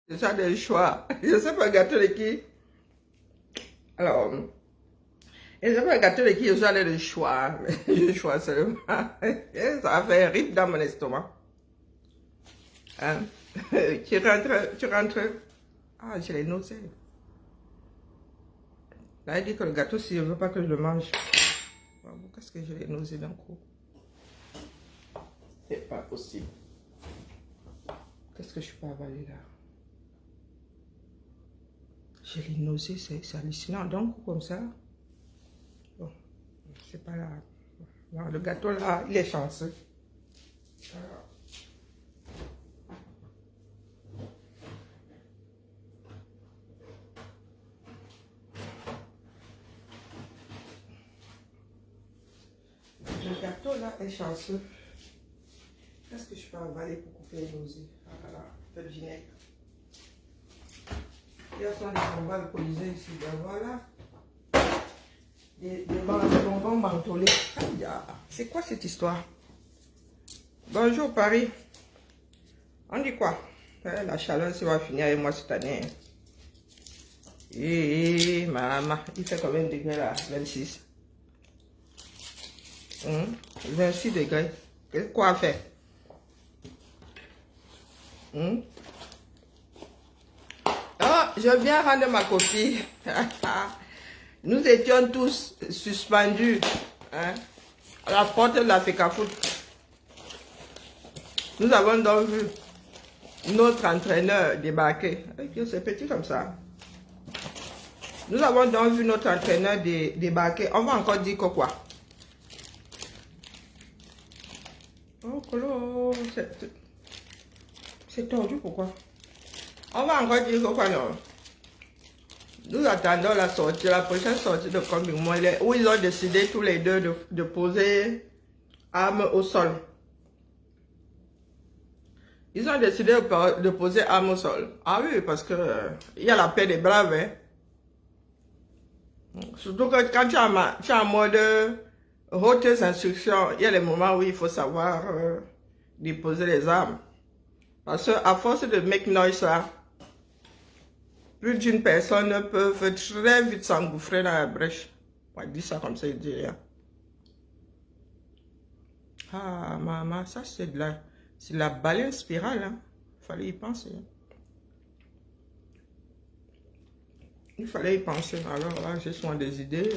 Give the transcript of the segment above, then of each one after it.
C'est ça des choix. Je ne sais pas gâteau de qui. Alors, je ne sais pas gâteau de qui je suis allé le choix. Je choisis seulement. Ça a fait rip dans mon estomac. Hein? Tu rentres, tu rentres. Ah, j'ai les nausées. Là, il dit que le gâteau, si je ne veux pas que je le mange. Qu'est-ce que j'ai les nausées d'un coup? C'est pas possible. Qu'est-ce que je peux avaler là? J'ai les nausées, c'est hallucinant. D'un coup comme ça. Bon, c'est pas là. Non, le gâteau là, il est chanceux. Le gâteau là est chanceux. Qu'est-ce que je peux avaler pour couper les nausées? Ah là là, un peu de vinaigre. Il y a ça des bonbons alcoolisés ici. Ben voilà. Des bonbons mentholés. C'est quoi cette histoire? Bonjour Paris. On dit quoi? La chaleur, ça va finir avec moi cette année. Maman, il fait combien de degrés là? 26. 26 degrés. Quoi faire? Oh, je viens rendre ma copie. Nous étions tous suspendus à la porte de la FECAFOOT. Nous avons donc vu notre entraîneur débarquer. C'est petit comme ça. Nous avons donc vu notre entraîneur débarquer. On va encore dire que quoi? Oh, Colo, c'est tordu, pourquoi? On va encore dire que quoi, non? Nous attendons la sortie, la prochaine sortie de Combing Moelle, où ils ont décidé tous les deux de poser armes au sol. Ils ont décidé de poser armes au sol. Ah oui, parce que il y a la paix des braves. Hein. Surtout que quand tu es en mode hautes instructions, il y a les moments où il faut savoir déposer les armes. Parce qu'à force de make noise là, plus d'une personne peut très vite s'engouffrer dans la brèche. On va dire ça comme ça, il dit rien. Ah, maman, ça c'est de la baleine spirale. Hein. Il fallait y penser. Il fallait y penser. Alors là, j'ai souvent des idées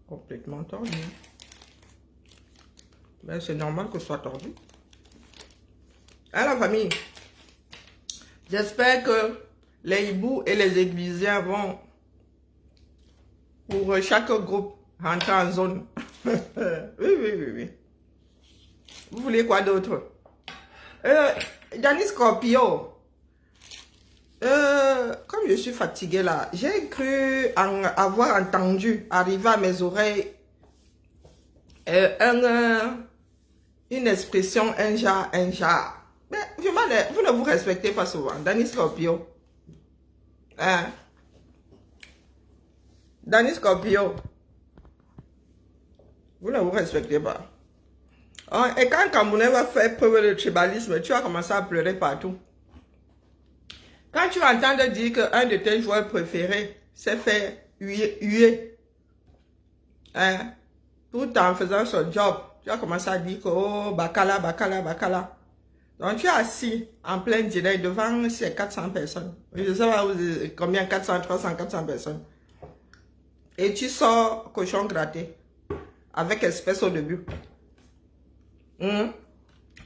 complètement tordues. Mais c'est normal que ce soit tordu. Hein, la famille? J'espère que les hiboux et les églisiens vont, pour chaque groupe, rentrer en zone. Oui. Vous voulez quoi d'autre? Danny Scorpio. Comme je suis fatiguée là, j'ai cru avoir entendu arriver à mes oreilles une expression un genre. Mais vraiment, vous ne vous respectez pas souvent. Danny Scorpio. Hein? Danny Scorpio. Vous ne vous respectez pas. Oh, et quand Camerounais va faire preuve de tribalisme, tu vas commencer à pleurer partout. Quand tu entends dire qu'un de tes joueurs préférés s'est fait huer, hein, tout en faisant son job, tu vas commencer à dire que oh, Bakala. Donc tu es assis en plein direct devant ces 400 personnes. Je ne sais pas combien, 400, 300, 400 personnes. Et tu sors cochon gratté avec espèce au début.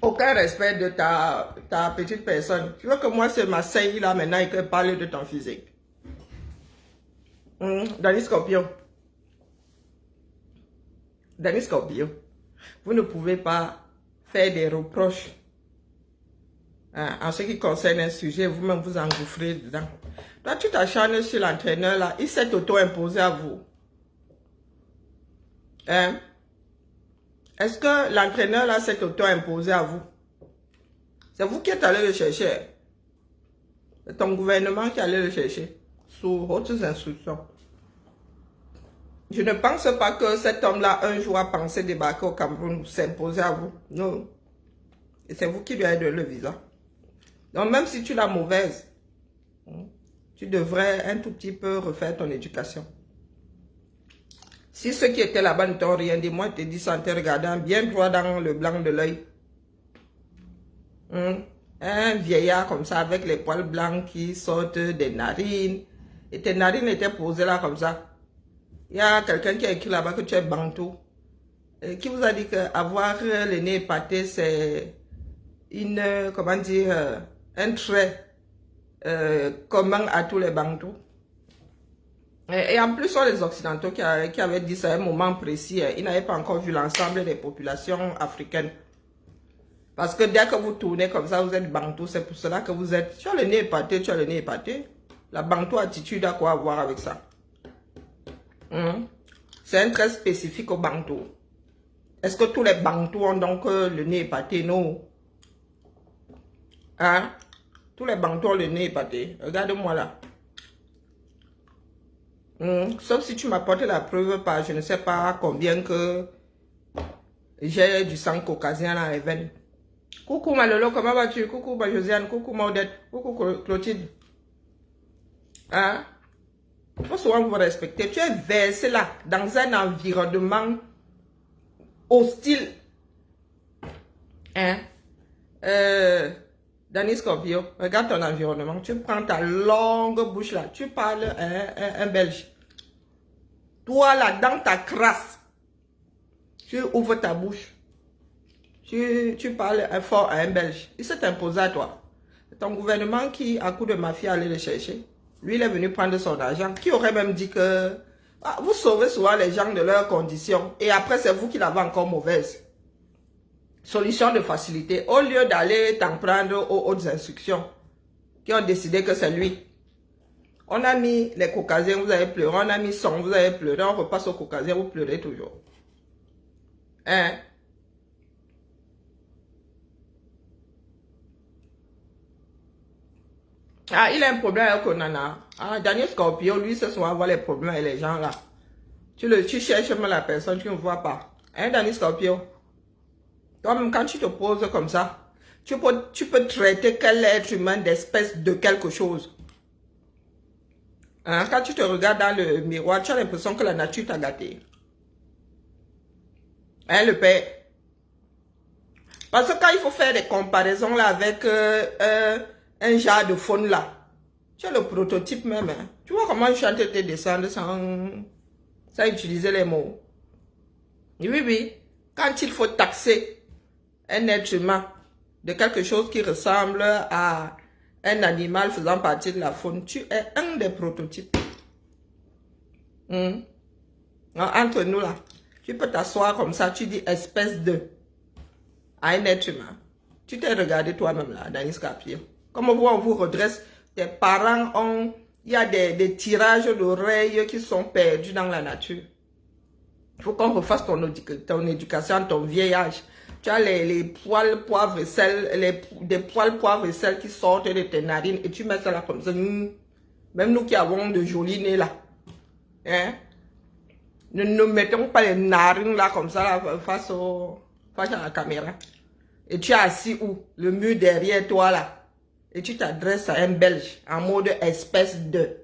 Aucun respect de ta petite personne. Tu vois que moi, c'est ma sœur là maintenant et qu'elle parle de ton physique. Danny Scorpio. Danny Scorpio. Vous ne pouvez pas faire des reproches en ce qui concerne un sujet, vous-même vous engouffrez dedans. Toi, tu t'acharnes sur l'entraîneur là, il s'est auto-imposé à vous. Hein? Est-ce que l'entraîneur là s'est auto-imposé à vous? C'est vous qui êtes allé le chercher. C'est ton gouvernement qui est allé le chercher. Sous hautes instructions. Je ne pense pas que cet homme-là, un jour, a pensé débarquer au Cameroun, s'imposer à vous. Non. Et c'est vous qui lui avez donné le visa. Donc même si tu l'as mauvaise, Tu devrais un tout petit peu refaire ton éducation. Si ceux qui étaient là-bas ne t'ont rien dit, moi, je te dis ça en te regardant bien droit dans le blanc de l'œil. Un vieillard comme ça, avec les poils blancs qui sortent des narines. Et tes narines étaient posées là comme ça. Il y a quelqu'un qui a écrit là-bas que tu es bantou. Qui vous a dit qu'avoir le nez épaté, c'est une, comment dire, un trait commun à tous les bantous. Et en plus, ce sont les Occidentaux qui avaient dit ça à un moment précis. Ils n'avaient pas encore vu l'ensemble des populations africaines. Parce que dès que vous tournez comme ça, vous êtes bantou. C'est pour cela que vous êtes... Tu as le nez épaté, tu as le nez épaté. La bantou attitude a quoi à voir avec ça? C'est un trait spécifique au bantou. Est-ce que tous les bantous ont donc le nez épaté? Non. Hein? Tous les bantous ont le nez épaté. Regarde-moi là. Sauf si tu m'apportes la preuve par je ne sais pas combien que j'ai du sang caucasien dans les veines. Coucou Malolo, comment vas-tu? Coucou Josiane, coucou Maudette, coucou Clotilde. Hein? Il faut souvent vous respecter. Tu es versé là, dans un environnement hostile. Hein? Danny Scorpio, regarde ton environnement. Tu prends ta longue bouche là. Tu parles un belge. Toi là, dans ta crasse, tu ouvres ta bouche. Tu parles fort à un belge. Il s'est imposé à toi. C'est ton gouvernement qui, à coup de mafia, allait le chercher. Lui, il est venu prendre son argent. Qui aurait même dit que vous sauvez souvent les gens de leurs conditions. Et après, c'est vous qui l'avez encore mauvaise. Solution de facilité. Au lieu d'aller t'en prendre aux autres instructions qui ont décidé que c'est lui. On a mis les caucasiens, vous avez pleuré. On a mis son, vous avez pleuré. On repasse aux caucasiens, vous pleurez toujours. Hein? Ah, il a un problème avec Onana. Ah, Daniel Scorpio, lui, ce soir, avoir les problèmes avec les gens là. Tu cherches même la personne, tu ne vois pas. Hein, Daniel Scorpio? Toi-même, quand tu te poses comme ça, tu peux traiter quel être humain d'espèce de quelque chose. Hein? Quand tu te regardes dans le miroir, tu as l'impression que la nature t'a gâté. Hein, le père? Parce que quand il faut faire des comparaisons là avec un genre de faune là, tu as le prototype même. Hein? Tu vois comment je suis en train de te descendre sans utiliser les mots. Oui, oui. Quand il faut taxer un être humain de quelque chose qui ressemble à un animal faisant partie de la faune, tu es un des prototypes. Entre nous là, tu peux t'asseoir comme ça, tu dis espèce de à un être humain. Tu t'es regardé toi-même là, Danny Scorpio. Comme on vous redresse, tes parents ont, il y a des tirages d'oreilles qui sont perdus dans la nature. Il faut qu'on refasse ton éducation, ton vieillage. Tu as les poils poivre et sel, des poils poivre et sel qui sortent de tes narines et tu mets ça là comme ça. Même nous qui avons de jolis nez là. Hein? Ne mettons pas les narines là comme ça là, face à la caméra. Et tu es assis où? Le mur derrière toi là. Et tu t'adresses à un Belge en mode espèce de.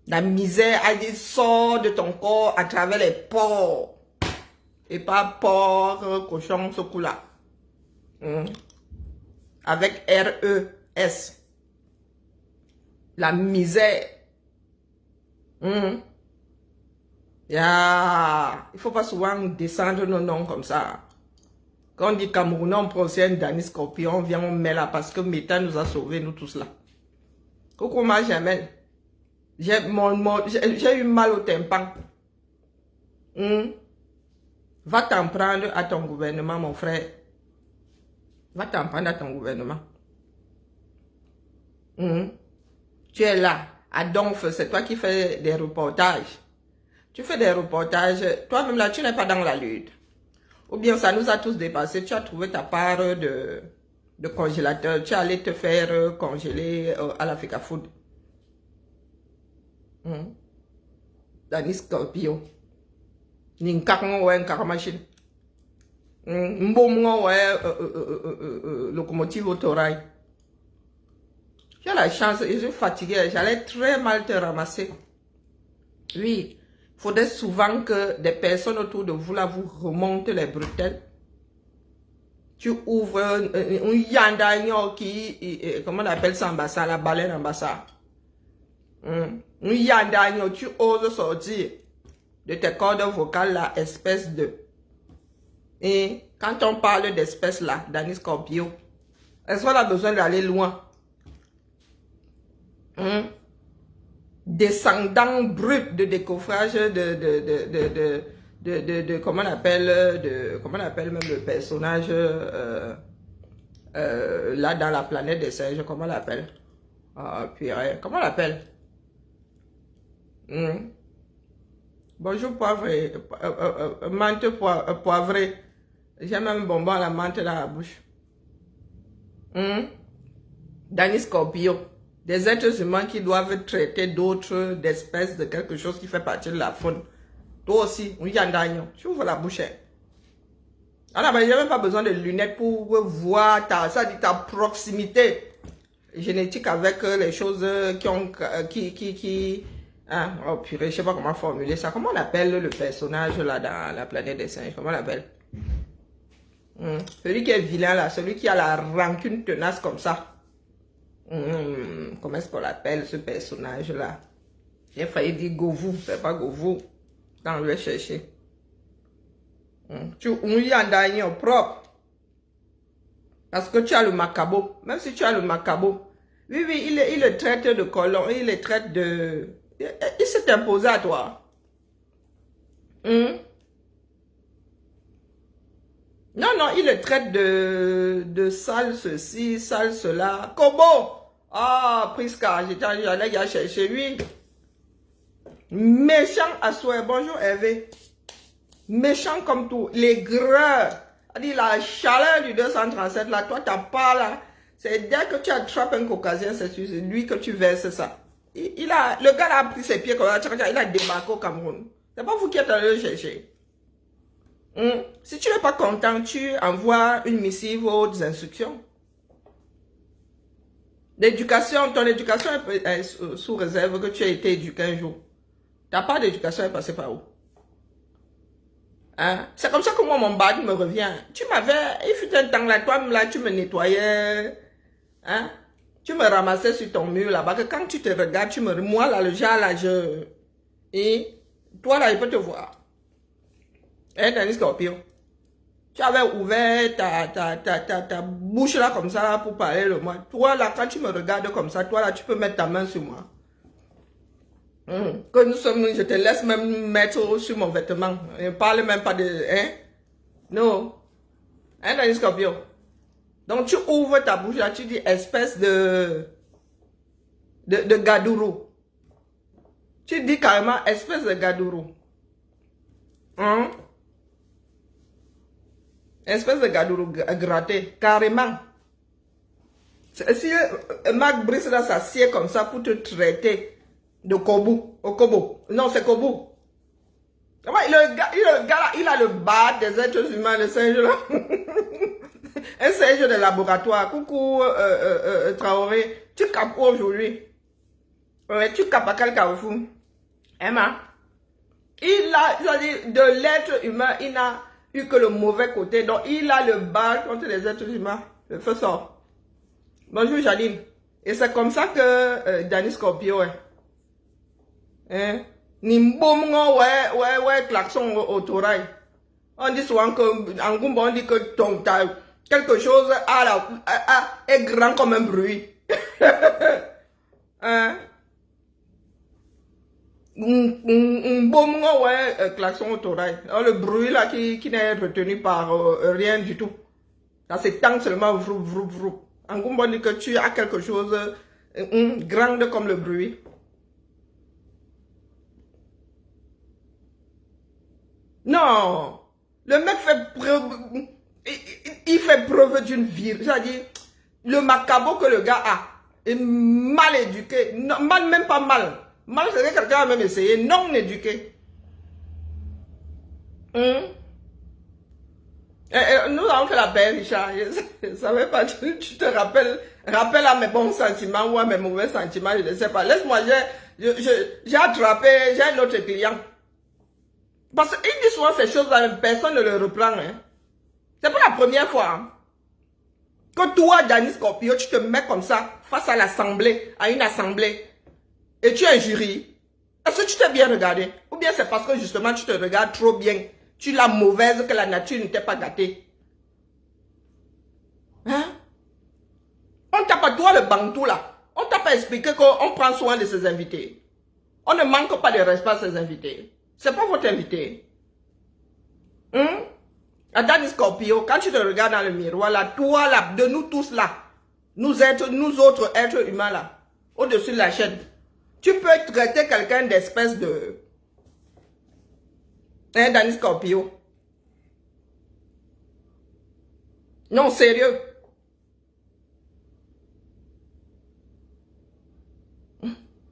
La misère, elle sort de ton corps à travers les pores. Et pas porc, cochon, ce coup-là. Avec R-E-S. La misère. Yeah. Il faut pas souvent descendre nos noms comme ça. Quand on dit Camerounais, on prend aussi un Danny Scorpio, on vient, on met là parce que Meta nous a sauvés, nous tous là. Coucou ma Jamel. J'ai eu mal au tympan. Va t'en prendre à ton gouvernement, mon frère. Va t'en prendre à ton gouvernement. Tu es là, à Donf, c'est toi qui fais des reportages. Tu fais des reportages, toi-même là, tu n'es pas dans la lutte. Ou bien ça nous a tous dépassé, tu as trouvé ta part de congélateur, tu es allé te faire congeler à l'Africa Food. Danny Scorpio. Ninkak ouais un machine. Mbom ouais locomotive au torail. Tu as la chance, je suis fatiguée, j'allais très mal te ramasser. Oui, il faudrait souvent que des personnes autour de vous, là, vous remontent les bretelles. Tu ouvres un yandagno qui, comment on appelle ça en bassa, la baleine en bassa. Un yandagno, tu oses sortir de tes cordes vocales, là, espèce de. Et quand on parle d'espèce là, Danny Scorpio, est-ce qu'on a besoin d'aller loin? Descendant brut de décoffrage comment on appelle même le personnage là dans la planète des singes, comment on l'appelle? Comment on l'appelle? Bonjour poivré, menthe poivrée. J'ai même un bonbon à la menthe dans la bouche. Danny Scorpio. Des êtres humains qui doivent traiter d'autres espèces de quelque chose qui fait partie de la faune. Toi aussi, tu ouvres la bouche. Alors, ben, il n'y a même pas besoin de lunettes pour voir ta proximité génétique avec les choses hein? Oh purée, je sais pas comment formuler ça. Comment on appelle le personnage là dans la planète des singes? Comment on l'appelle? Celui qui est vilain là, celui qui a la rancune tenace comme ça. Comment est-ce qu'on l'appelle ce personnage là? J'ai failli dire Govou, c'est pas Govou. Quand je vais chercher. Tu es propre. Parce que tu as le macabo. Même si tu as le macabo. Oui, oui, il le traite de colon. Il le traite de. Il s'est imposé à toi. Non, non, il le traite de sale ceci, sale cela. Kobo! Ah, Priska, j'allais y chercher lui. Méchant à souhait. Bonjour Hervé. Méchant comme tout. Les gras. La chaleur du 237 là, toi t'as pas là. C'est dès que tu attrapes un caucasien, c'est sur lui que tu verses ça. Le gars là a pris ses pieds comme ça, il a débarqué au Cameroun. C'est pas vous qui êtes allé le chercher. Si tu n'es pas content, tu envoies une missive aux instructions. L'éducation, ton éducation est sous réserve que tu aies été éduqué un jour. Ta part d'éducation est passée par où? Hein? C'est comme ça que moi, mon bad me revient. Tu m'avais, il fut un temps là, toi là, tu me nettoyais. Hein? Tu me ramassais sur ton mur là-bas. Que quand tu te regardes, tu me... Moi là, le genre là, Et toi là, il peut te voir. Hein, Danny Scorpio? Tu avais ouvert ta bouche là comme ça là, pour parler de moi. Toi là, quand tu me regardes comme ça, toi là, tu peux mettre ta main sur moi. Que nous sommes, je te laisse même mettre sur mon vêtement. Ne parle même pas de... Hein? Non. Hein, Danny Scorpio? Donc tu ouvres ta bouche là, tu dis espèce de gadourou. Tu dis carrément espèce de gadourou. Hein? Espèce de gadourou gratté, carrément. Si Marc Brice là s'assied comme ça pour te traiter de Kobo, au Kobo. Non, c'est Kobo. Le gars là, il a le bas des êtres humains, le singe là. Un singe de laboratoire. Coucou Traoré, tu capes aujourd'hui. Ouais, tu capes à quel carrefour? Emma. Il a, c'est-à-dire, de l'être humain, il n'a eu que le mauvais côté. Donc, il a le bas contre les êtres humains. Le feu sort. Bonjour, Janine. Et c'est comme ça que Danny Scorpio est. Hein? Nimboum, ouais, klaxon au torail. On dit souvent que, en Goumba, on dit que quelque chose est grand comme un bruit. Hein? Ouais, klaxon au torail. Le bruit là qui n'est retenu par rien du tout. Ça s'étend seulement vrou, vrou, vrou. En Goumba, on dit que tu as quelque chose grande comme le bruit. Non, le mec fait preuve, il fait preuve d'une vie, c'est-à-dire, le macabo que le gars a est mal éduqué, non, mal même pas mal, mal c'est que quelqu'un a même essayé, non éduqué. Nous avons fait la paix, Richard. Je ne savais pas, tu te rappelles, rappelle à mes bons sentiments ou à mes mauvais sentiments, je ne sais pas. Laisse-moi, j'ai attrapé, j'ai un autre client. Parce qu'il dit souvent ces choses-là, personne ne le reprend. Hein. C'est pas la première fois. Hein, que toi, Danny Scorpio, tu te mets comme ça, face à l'assemblée, à une assemblée, et tu es un jury. Est-ce que tu t'es bien regardé? Ou bien c'est parce que justement tu te regardes trop bien. Tu l'as mauvaise que la nature ne t'est pas gâtée. Hein? On t'a pas, toi le bantou là, on t'a pas expliqué qu'on prend soin de ses invités. On ne manque pas de respect à ses invités. C'est pas votre invité. Hein? Adani Scorpio, quand tu te regardes dans le miroir là, toi là, de nous tous là, nous autres êtres humains là, au-dessus de la chaîne, tu peux traiter quelqu'un d'espèce de... Hein, Danny Scorpio? Non, sérieux.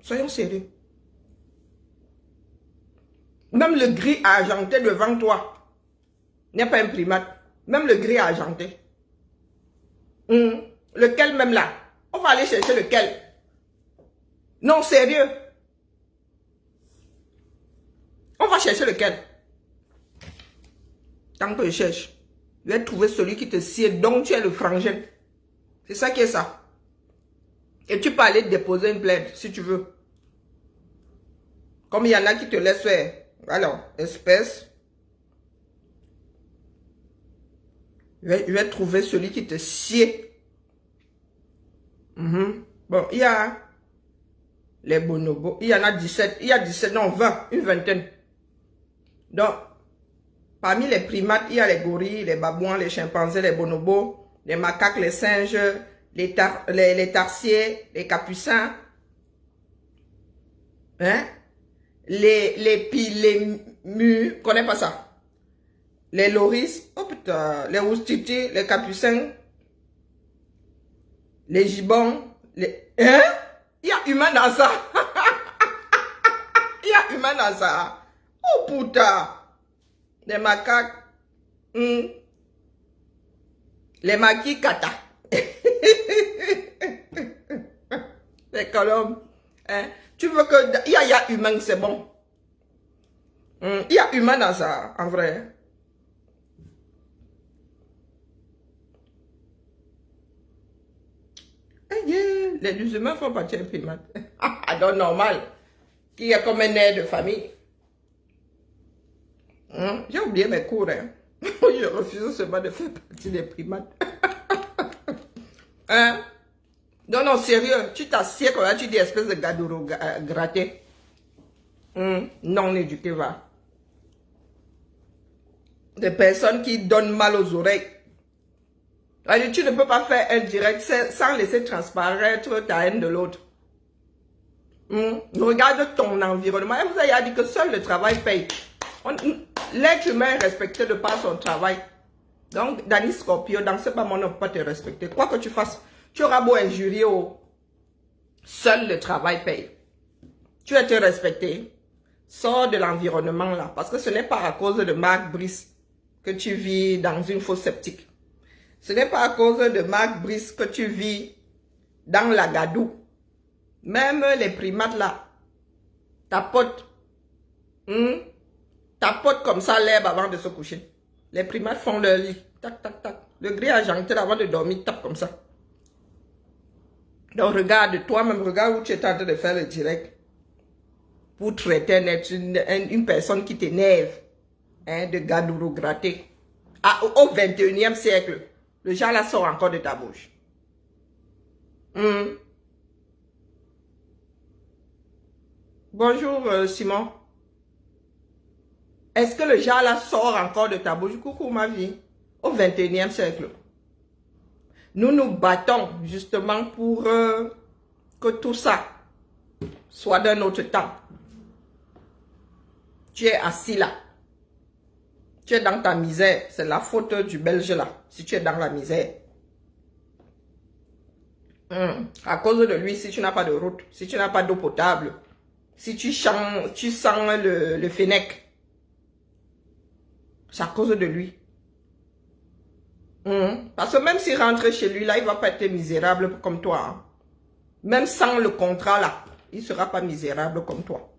Soyons sérieux. Même le gris argenté devant toi n'est pas un primate. Même le gris argenté. Lequel même là? On va aller chercher lequel? Non, sérieux. On va chercher lequel? Tant que je cherche, je vais trouver celui qui te sied, donc tu es le frangin. C'est ça qui est ça. Et tu peux aller déposer une plainte si tu veux. Comme il y en a qui te laissent faire. Alors, espèce. Je vais trouver celui qui te sied. Bon, il y a les bonobos. Il y en a 17. Il y a 17, non, 20. Une vingtaine. Donc, parmi les primates, il y a les gorilles, les babouins, les chimpanzés, les bonobos, les macaques, les singes, les tarsiers, les capucins. Hein? Les pilémus, connais pas ça? Les loris, oh putain, les oustitis, les capucins, les gibbons, les... Hein? Il y a humain dans ça. Il y a humain dans ça. Oh putain. Les macaques. Les maquis kata. Les colombes. Hein? Tu veux que... Il y a humain, c'est bon. Il y a humain dans ça, en vrai. Les humains font partie d'un primate. Donc normal. Qui est comme un air de famille. J'ai oublié mes cours. Hein? Je refuse seulement de faire partie des primates. Hein? Non, non, sérieux. Tu t'assieds comme là, tu dis espèce de gadouro gratté. Non éduqué, va. Des personnes qui donnent mal aux oreilles. Alors, tu ne peux pas faire un direct sans laisser transparaître ta haine de l'autre. Regarde ton environnement. Elle vous a dit que seul le travail paye. L'être humain est respecté de par son travail. Donc, Danny Scorpio, dans ce moment, on ne peut pas te respecter. Quoi que tu fasses, tu auras beau injurier seul le travail paye. Tu es te respecté. Sors de l'environnement là. Parce que ce n'est pas à cause de Marc Brice que tu vis dans une fosse septique. Ce n'est pas à cause de Marc Brice que tu vis dans la gadoue. Même les primates là, tapotent. Tapotent comme ça l'herbe avant de se coucher. Les primates font leur lit. Tac, tac, tac. Le gris argenté avant de dormir, tape comme ça. Donc regarde, toi-même, regarde où tu es en train de faire le direct. Pour traiter une personne qui t'énerve. Hein, de gadouro gratté. Au 21e siècle. Le genre là sort encore de ta bouche. Bonjour Simon. Est-ce que le genre là sort encore de ta bouche? Coucou ma vie. Au 21e siècle. Nous nous battons justement pour que tout ça soit d'un autre temps. Tu es assis là. Tu es dans ta misère. C'est la faute du Belge là. Si tu es dans la misère. À cause de lui, si tu n'as pas de route, si tu n'as pas d'eau potable, si tu sens le Fennec, c'est à cause de lui. Parce que même s'il rentre chez lui, là, il va pas être misérable comme toi. Hein. Même sans le contrat, là, il sera pas misérable comme toi.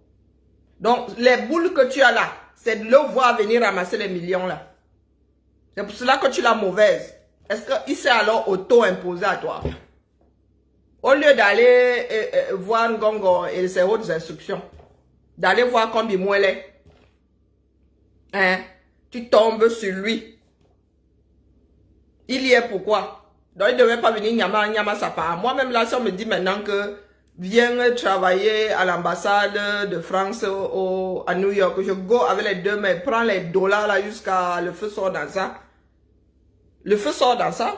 Donc, les boules que tu as là, c'est de le voir venir ramasser les millions, là. C'est pour cela que tu l'as mauvaise. Est-ce qu'il s'est alors auto-imposé à toi? Au lieu d'aller voir Ngongo et ses autres instructions, d'aller voir combien il est, hein, tu tombes sur lui. Il y est pourquoi? Donc il ne devait pas venir Nyama sa part. Moi-même là, si on me dit maintenant que viens travailler à l'ambassade de France à New York, je go avec les deux mains, prends les dollars là jusqu'à le feu sort dans ça. Le feu sort dans ça.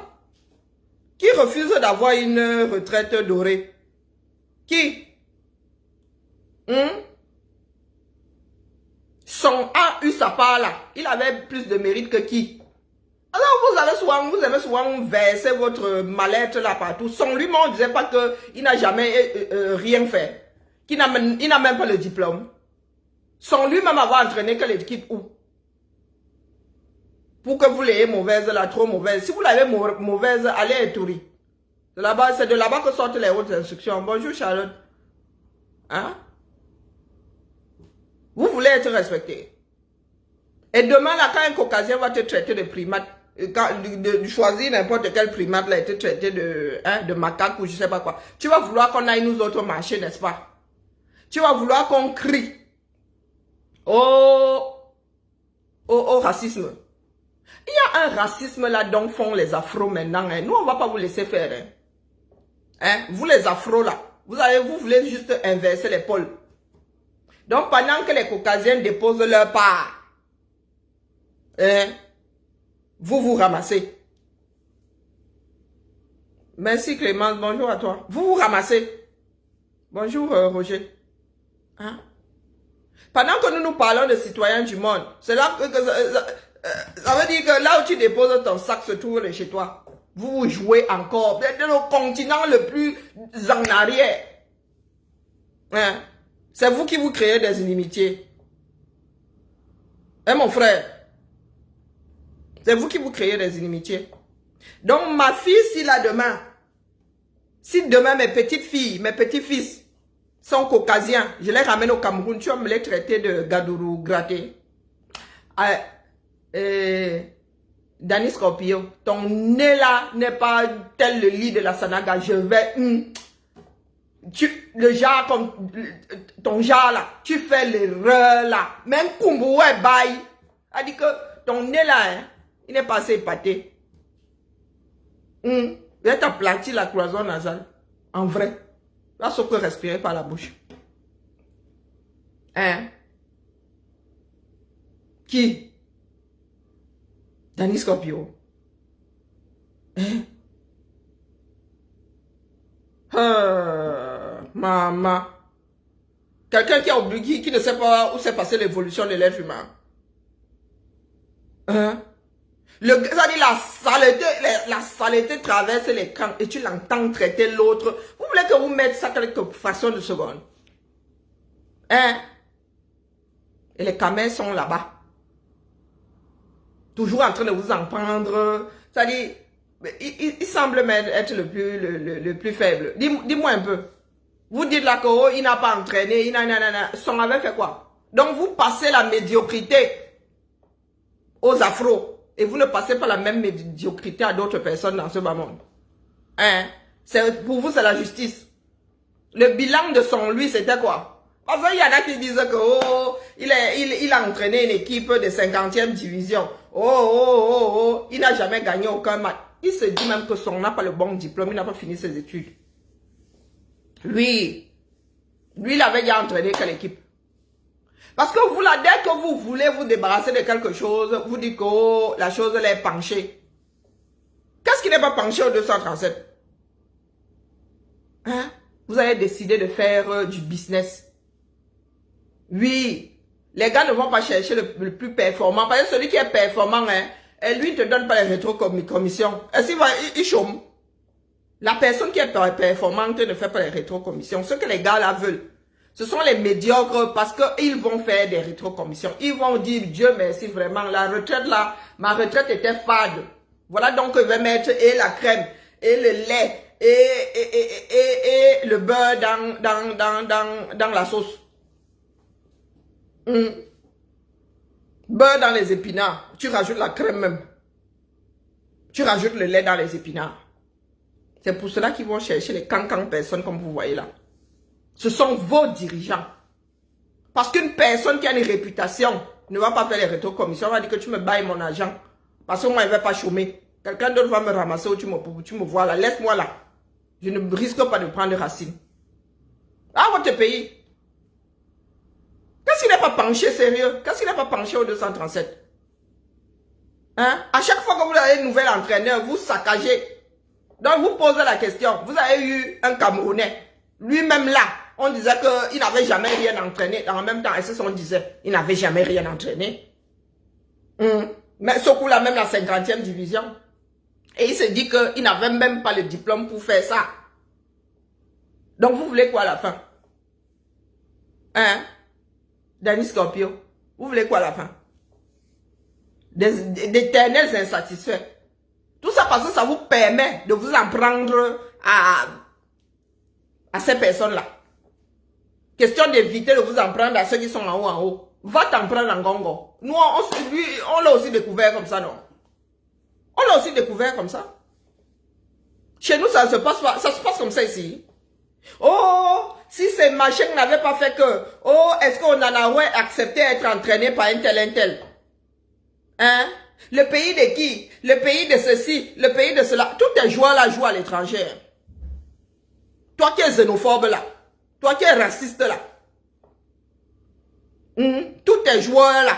Qui refuse d'avoir une retraite dorée? Qui? Son a eu sa part là. Il avait plus de mérite que qui? Alors vous avez souvent versé votre mal-être là partout. Son lui-même on ne disait pas qu'il n'a jamais rien fait. Il n'a même pas le diplôme. Son lui-même avoir entraîné que l'équipe où? Pour que vous l'ayez mauvaise, là, trop mauvaise. Si vous l'avez mauvaise, allez à Touri. C'est de là-bas que sortent les hautes instructions. Bonjour Charlotte. Hein? Vous voulez être respecté. Et demain, là, quand un Caucasien va te traiter de primate, de choisir n'importe quel primate, là, et te traiter de macaque ou je sais pas quoi, tu vas vouloir qu'on aille nous autres marcher, n'est-ce pas? Tu vas vouloir qu'on crie au racisme. Il y a un racisme là dont font les afros maintenant. Hein. Nous, on ne va pas vous laisser faire. Hein. Hein? Vous les afros là, vous voulez juste inverser les pôles. Donc pendant que les Caucasiens déposent leur part, hein, vous ramassez. Merci Clémence, bonjour à toi. Vous ramassez. Bonjour Roger. Hein? Pendant que nous parlons de citoyens du monde, c'est là que ça veut dire que là où tu déposes ton sac se trouve chez toi. Vous jouez encore. Vous êtes le continent le plus en arrière. Hein? C'est vous qui vous créez des inimitiés. Hein mon frère? C'est vous qui vous créez des inimitiés. Donc ma fille, si demain mes petites filles, mes petits-fils sont caucasiens, je les ramène au Cameroun, tu vas me les traiter de gadourou gratté. Danny Scorpio, ton nez là n'est pas tel le lit de la Sanaga. Je vais... le genre comme... Ton genre là, tu fais l'erreur là. Même Kumboué baille. A dit que ton nez là, hein, il n'est pas assez épaté. Il est aplati la cloison nasale. En vrai. Là, sauf que respirer par la bouche. Hein? Qui? Danny Scorpio. Hein? Maman. Quelqu'un qui a oublié, qui ne sait pas où s'est passée l'évolution de l'être humain. Hein? La saleté traverse les camps et tu l'entends traiter l'autre. Vous voulez que vous mettez ça quelque façon de seconde? Hein? Et les camels sont là-bas. Toujours en train de vous en prendre. C'est-à-dire, il semble même être le plus faible. Dis-moi un peu. Vous dites là que oh, il n'a pas entraîné, son avait fait quoi? Donc vous passez la médiocrité aux afros. Et vous ne passez pas la même médiocrité à d'autres personnes dans ce bas monde. Hein? Pour vous, c'est la justice. Le bilan de son lui, c'était quoi? Parce qu'il y en a qui disent que oh, il a entraîné une équipe de 50e division. Il n'a jamais gagné aucun match. Il se dit même que son n'a pas le bon diplôme, il n'a pas fini ses études. Lui, il avait déjà entraîné quelle équipe? Parce que vous, là, dès que vous voulez vous débarrasser de quelque chose, vous dites que oh, la chose elle est penchée. Qu'est-ce qui n'est pas penché au 237? Hein? Vous avez décidé de faire du business. Oui, les gars ne vont pas chercher le plus performant. Parce que celui qui est performant, hein, lui ne te donne pas les rétrocommissions. Est-ce qu'il chôme? La personne qui est performante ne fait pas les rétrocommissions. Ce que les gars là veulent. Ce sont les médiocres parce qu'ils vont faire des rétrocommissions. Ils vont dire, Dieu merci vraiment, la retraite là, ma retraite était fade. Voilà donc que je vais mettre et la crème, et le lait, et le beurre dans la sauce. Beurre dans les épinards. Tu rajoutes la crème même. Tu rajoutes le lait dans les épinards. C'est pour cela qu'ils vont chercher les cancans personnes comme vous voyez là. Ce sont vos dirigeants. Parce qu'une personne qui a une réputation ne va pas faire les rétrocommissions. On va dire que tu me bailles mon argent. Parce que moi, je ne vais pas chômer. Quelqu'un d'autre va me ramasser ou tu me vois là. Laisse-moi là. Je ne risque pas de prendre racine. Ah, votre pays. Qu'est-ce qu'il n'est pas penché sérieux? Qu'est-ce qu'il n'est pas penché au 237? Hein? À chaque fois que vous avez un nouvel entraîneur, vous saccagez. Donc vous posez la question. Vous avez eu un Camerounais. Lui-même là, on disait qu'il n'avait jamais rien entraîné. En même temps, et c'est ce qu'on disait. Il n'avait jamais rien entraîné. Mais ce coup-là, même la 50e division. Et il se dit qu'il n'avait même pas le diplôme pour faire ça. Donc vous voulez quoi à la fin? Hein? Danny Scorpio. Vous voulez quoi à la fin? D'éternels insatisfaits. Tout ça parce que ça vous permet de vous en prendre à ces personnes-là. Question d'éviter de vous en prendre à ceux qui sont en haut. Va t'en prendre en gongo. Nous, on l'a aussi découvert comme ça, non? On l'a aussi découvert comme ça. Chez nous, ça se passe comme ça ici. Oh, si ces machins n'avaient pas fait que, oh, est-ce qu'on en aurait accepté d'être entraîné par un tel? Hein? Le pays de qui? Le pays de ceci, le pays de cela. Tous tes joueurs là jouent à l'étranger. Toi qui es xénophobe là. Toi qui es raciste là. Tous tes joueurs là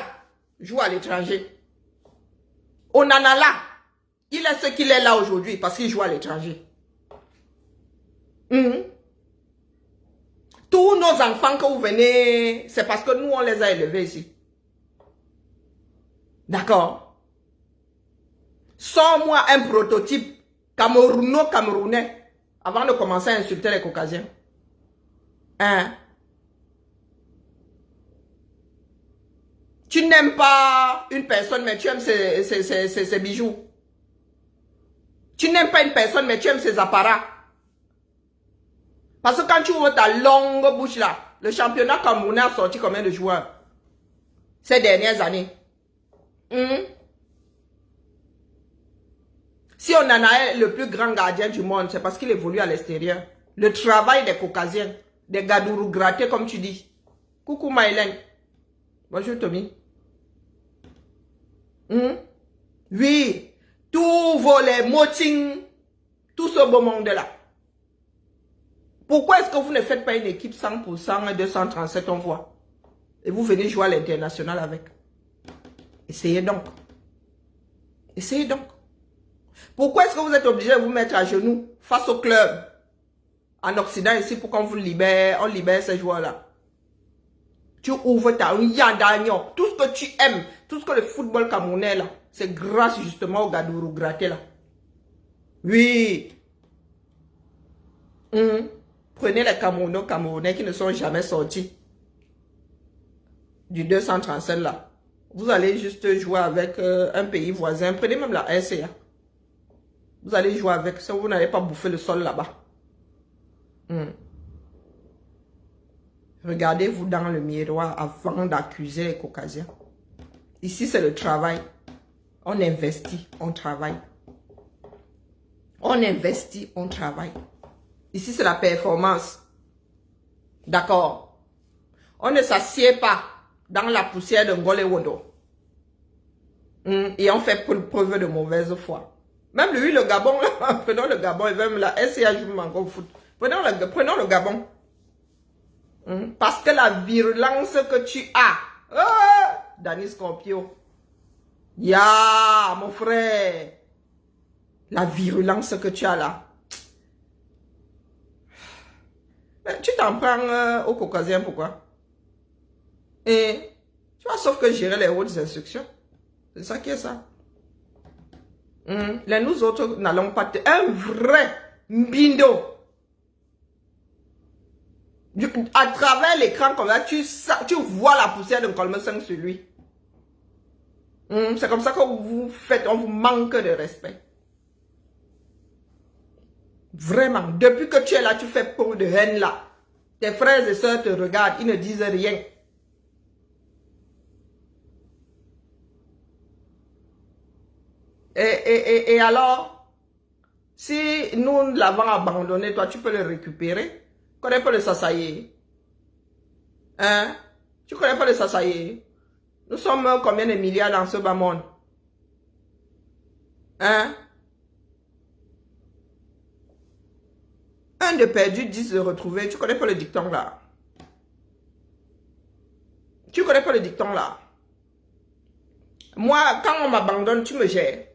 jouent à l'étranger. Onana là, il est ce qu'il est là aujourd'hui parce qu'il joue à l'étranger. Tous nos enfants que vous venez, c'est parce que nous on les a élevés ici. D'accord? Sors-moi un prototype camerounais avant de commencer à insulter les Caucasiens. Hein? Tu n'aimes pas une personne, mais tu aimes ses bijoux. Tu n'aimes pas une personne, mais tu aimes ses apparats. Parce que quand tu ouvres ta longue bouche là, le championnat camerounais a sorti combien de joueurs ces dernières années? Si on en a le plus grand gardien du monde, c'est parce qu'il évolue à l'extérieur. Le travail des Caucasiens, des gadourous grattés comme tu dis. Coucou Maïlen. Bonjour Tommy. Oui, tous vos les motings, tout ce beau monde là. Pourquoi est-ce que vous ne faites pas une équipe 100% 237 on voit? Et vous venez jouer à l'international avec. Essayez donc. Essayez donc. Pourquoi est-ce que vous êtes obligé de vous mettre à genoux face au club en Occident ici pour qu'on vous libère, on libère ces joueurs-là? Tu ouvres ta yandagnon, tout ce que tu aimes, tout ce que le football camerounais là, c'est grâce justement au gadourou gratté là. Oui. Prenez les Camerounais qui ne sont jamais sortis du 237 là. Vous allez juste jouer avec un pays voisin. Prenez même la RCA. Vous allez jouer avec ça. Vous n'allez pas bouffer le sol là-bas. Regardez-vous dans le miroir avant d'accuser les Caucasiens. Ici, c'est le travail. On investit, on travaille. On investit, on travaille. Ici, c'est la performance. D'accord? On ne s'assied pas dans la poussière de Ngole Wodo. Et on fait preuve de mauvaise foi. Même lui, le Gabon, là, prenons le Gabon, et même la SCA joue encore au foot. Prenons le Gabon. Parce que la virulence que tu as, Danny Scorpio, mon frère, la virulence que tu as là, tu t'en prends aux Caucasiens, pourquoi? Et tu vois, sauf que gérer les hautes instructions, c'est ça qui est ça. Les nous autres n'allons pas un vrai bindo. À travers l'écran comme ça, tu vois la poussière de Colme 5 sur lui. C'est comme ça que vous faites, on vous manque de respect. Vraiment, depuis que tu es là, tu fais preuve de haine là. Tes frères et sœurs te regardent, ils ne disent rien. Et alors, si nous l'avons abandonné, toi, tu peux le récupérer. Tu connais pas le Sasaye? Hein? Tu connais pas le Sasaye? Nous sommes combien de milliards dans ce bas monde? Hein? Un de perdu, 10 de retrouvé. Tu connais pas le dicton là? Tu connais pas le dicton là? Moi, quand on m'abandonne, tu me gères.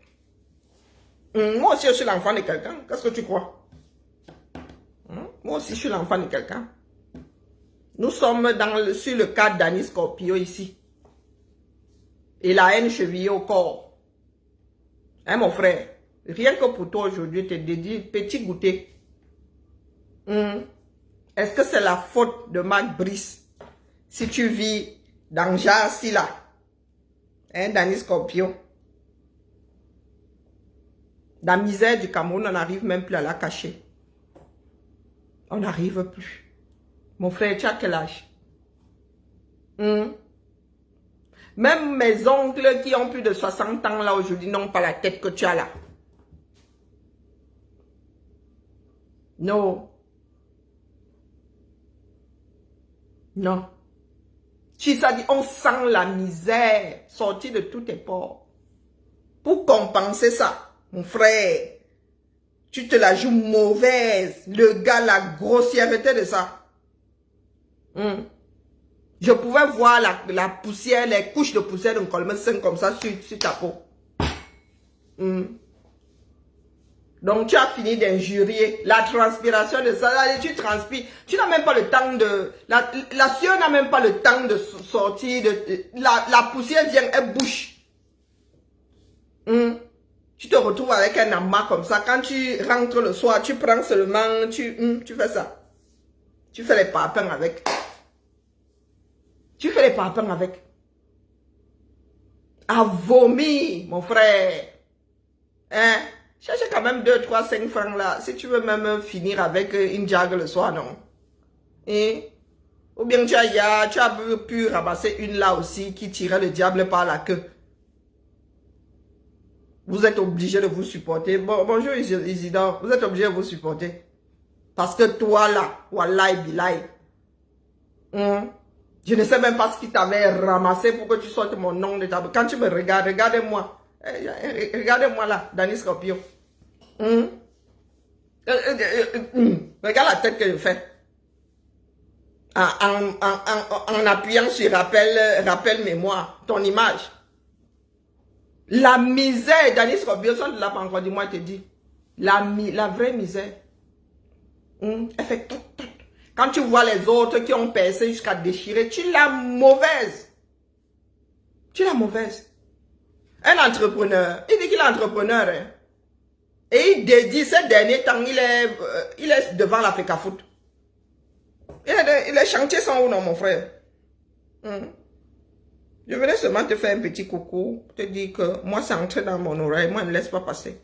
Moi aussi, je suis l'enfant de quelqu'un. Qu'est-ce que tu crois? Moi aussi, je suis l'enfant de quelqu'un. Nous sommes sur le cas d'Annie Scorpio ici. Et la haine chevillée au corps. Hein, mon frère? Rien que pour toi aujourd'hui, je te dédie petit goûter. Est-ce que c'est la faute de Marc Brice si tu vis dans Jarsi là? Hein, d'Annie Scorpio? La misère du Cameroun, on n'arrive même plus à la cacher. On n'arrive plus. Mon frère, tu as quel âge? Même mes oncles qui ont plus de 60 ans là aujourd'hui n'ont pas la tête que tu as là. Non. Non. Tu ça dit, on sent la misère sortir de tous tes pores. Pour compenser ça, mon frère, tu te la joues mauvaise. Le gars, la grossièreté de ça. Je pouvais voir la poussière, les couches de poussière d'un colme 5 comme ça sur ta peau. Donc tu as fini d'injurier. La transpiration de ça, là, tu transpires. Tu n'as même pas le temps de... La sueur n'a même pas le temps de sortir. La poussière vient, elle bouche. Tu te retrouves avec un amas comme ça. Quand tu rentres le soir, tu prends seulement... Tu fais ça. Tu fais les parpaings avec. Tu fais les parpaings avec. À vomir, mon frère. Hein? Cherche quand même 2, 3, 5 francs là. Si tu veux même finir avec une jague le soir, non? Et, ou bien tu as pu ramasser une là aussi qui tirait le diable par la queue. Vous êtes obligé de vous supporter. Bonjour Isidore, vous êtes obligé de vous supporter. Parce que toi là, wallahi billahi. Je ne sais même pas ce qui t'avait ramassé pour que tu sortes mon nom de table. Quand tu me regardes, regardez-moi. Regardez-moi là, Danny Scorpio. Regarde la tête que je fais. En appuyant sur rappel mémoire, ton image. La misère, Danny Scorpio, ça ne l'a pas encore dit, moi je te dis. La vraie misère. Elle fait tout. Quand tu vois les autres qui ont percé jusqu'à déchirer, tu l'as mauvaise. Tu l'as mauvaise. Un entrepreneur, il dit qu'il est entrepreneur. Hein. Et il dédie ces derniers temps, il est devant la FECAFOOT. Les chantiers sont où, non, mon frère? Je venais seulement te faire un petit coucou, te dire que moi, c'est entré dans mon oreille, moi, ne laisse pas passer.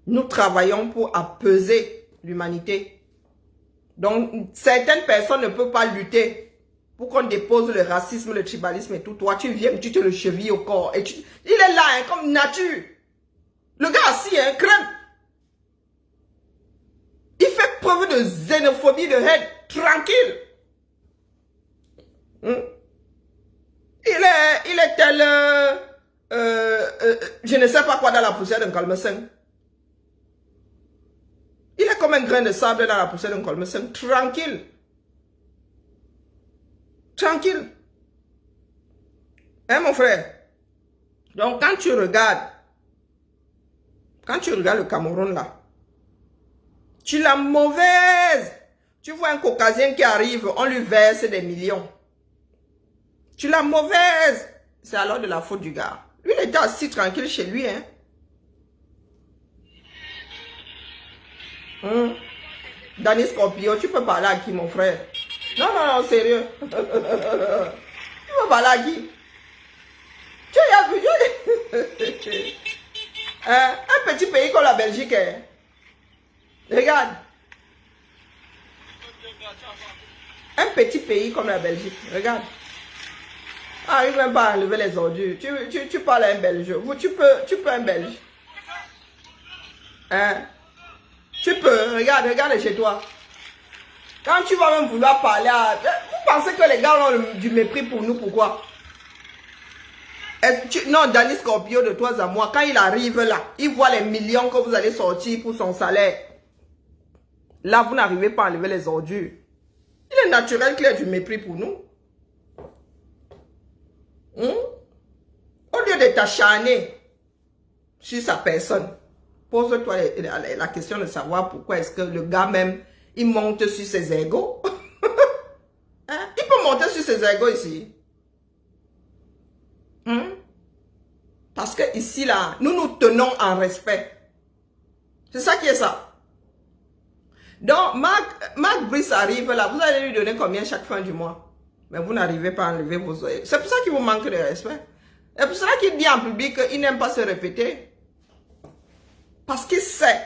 Nous travaillons pour apaiser l'humanité. Donc, certaines personnes ne peuvent pas lutter pour qu'on dépose le racisme, le tribalisme et tout. Toi, tu viens, tu te le chevilles au corps. Et il est là, hein, comme nature. Le gars assis, hein, crème. Il fait preuve de xénophobie, de haine. Tranquille. Il est tel... je ne sais pas quoi dans la poussière d'un colmecin. Il est comme un grain de sable dans la poussière d'un colmecin. Tranquille. Tranquille. Hein, mon frère? Donc, quand tu regardes le Cameroun là, tu l'as mauvaise. Tu vois un Caucasien qui arrive, on lui verse des millions. Tu l'as mauvaise. C'est alors de la faute du gars. Lui, il était assis tranquille chez lui, hein. Danny Scorpio, tu peux parler à qui, mon frère? Non, sérieux. Tu peux parler à qui? Tu as vu. Un petit pays comme la Belgique. Hein. Regarde. Un petit pays comme la Belgique. Regarde. Ah, il ne même pas enlever les ordures. Tu parles à un Belge. Tu peux un Belge. Hein? Tu peux. Regarde chez toi. Quand tu vas même vouloir parler à... Vous pensez que les gars ont du mépris pour nous, pourquoi? Non, Danny Scorpio, de toi à moi, quand il arrive là, il voit les millions que vous allez sortir pour son salaire. Là, vous n'arrivez pas à enlever les ordures. Il est naturel qu'il ait du mépris pour nous. Au lieu de t'acharner sur sa personne, pose-toi la question de savoir pourquoi est-ce que le gars même, il monte sur ses égos. Hein? Il peut monter sur ses égos ici. Parce que ici, là, nous nous tenons en respect. C'est ça qui est ça. Donc, Marc Brice arrive là, vous allez lui donner combien chaque fin du mois? Mais vous n'arrivez pas à enlever vos oreilles. C'est pour ça qu'il vous manque de respect. C'est pour ça qu'il dit en public qu'il n'aime pas se répéter. Parce qu'il sait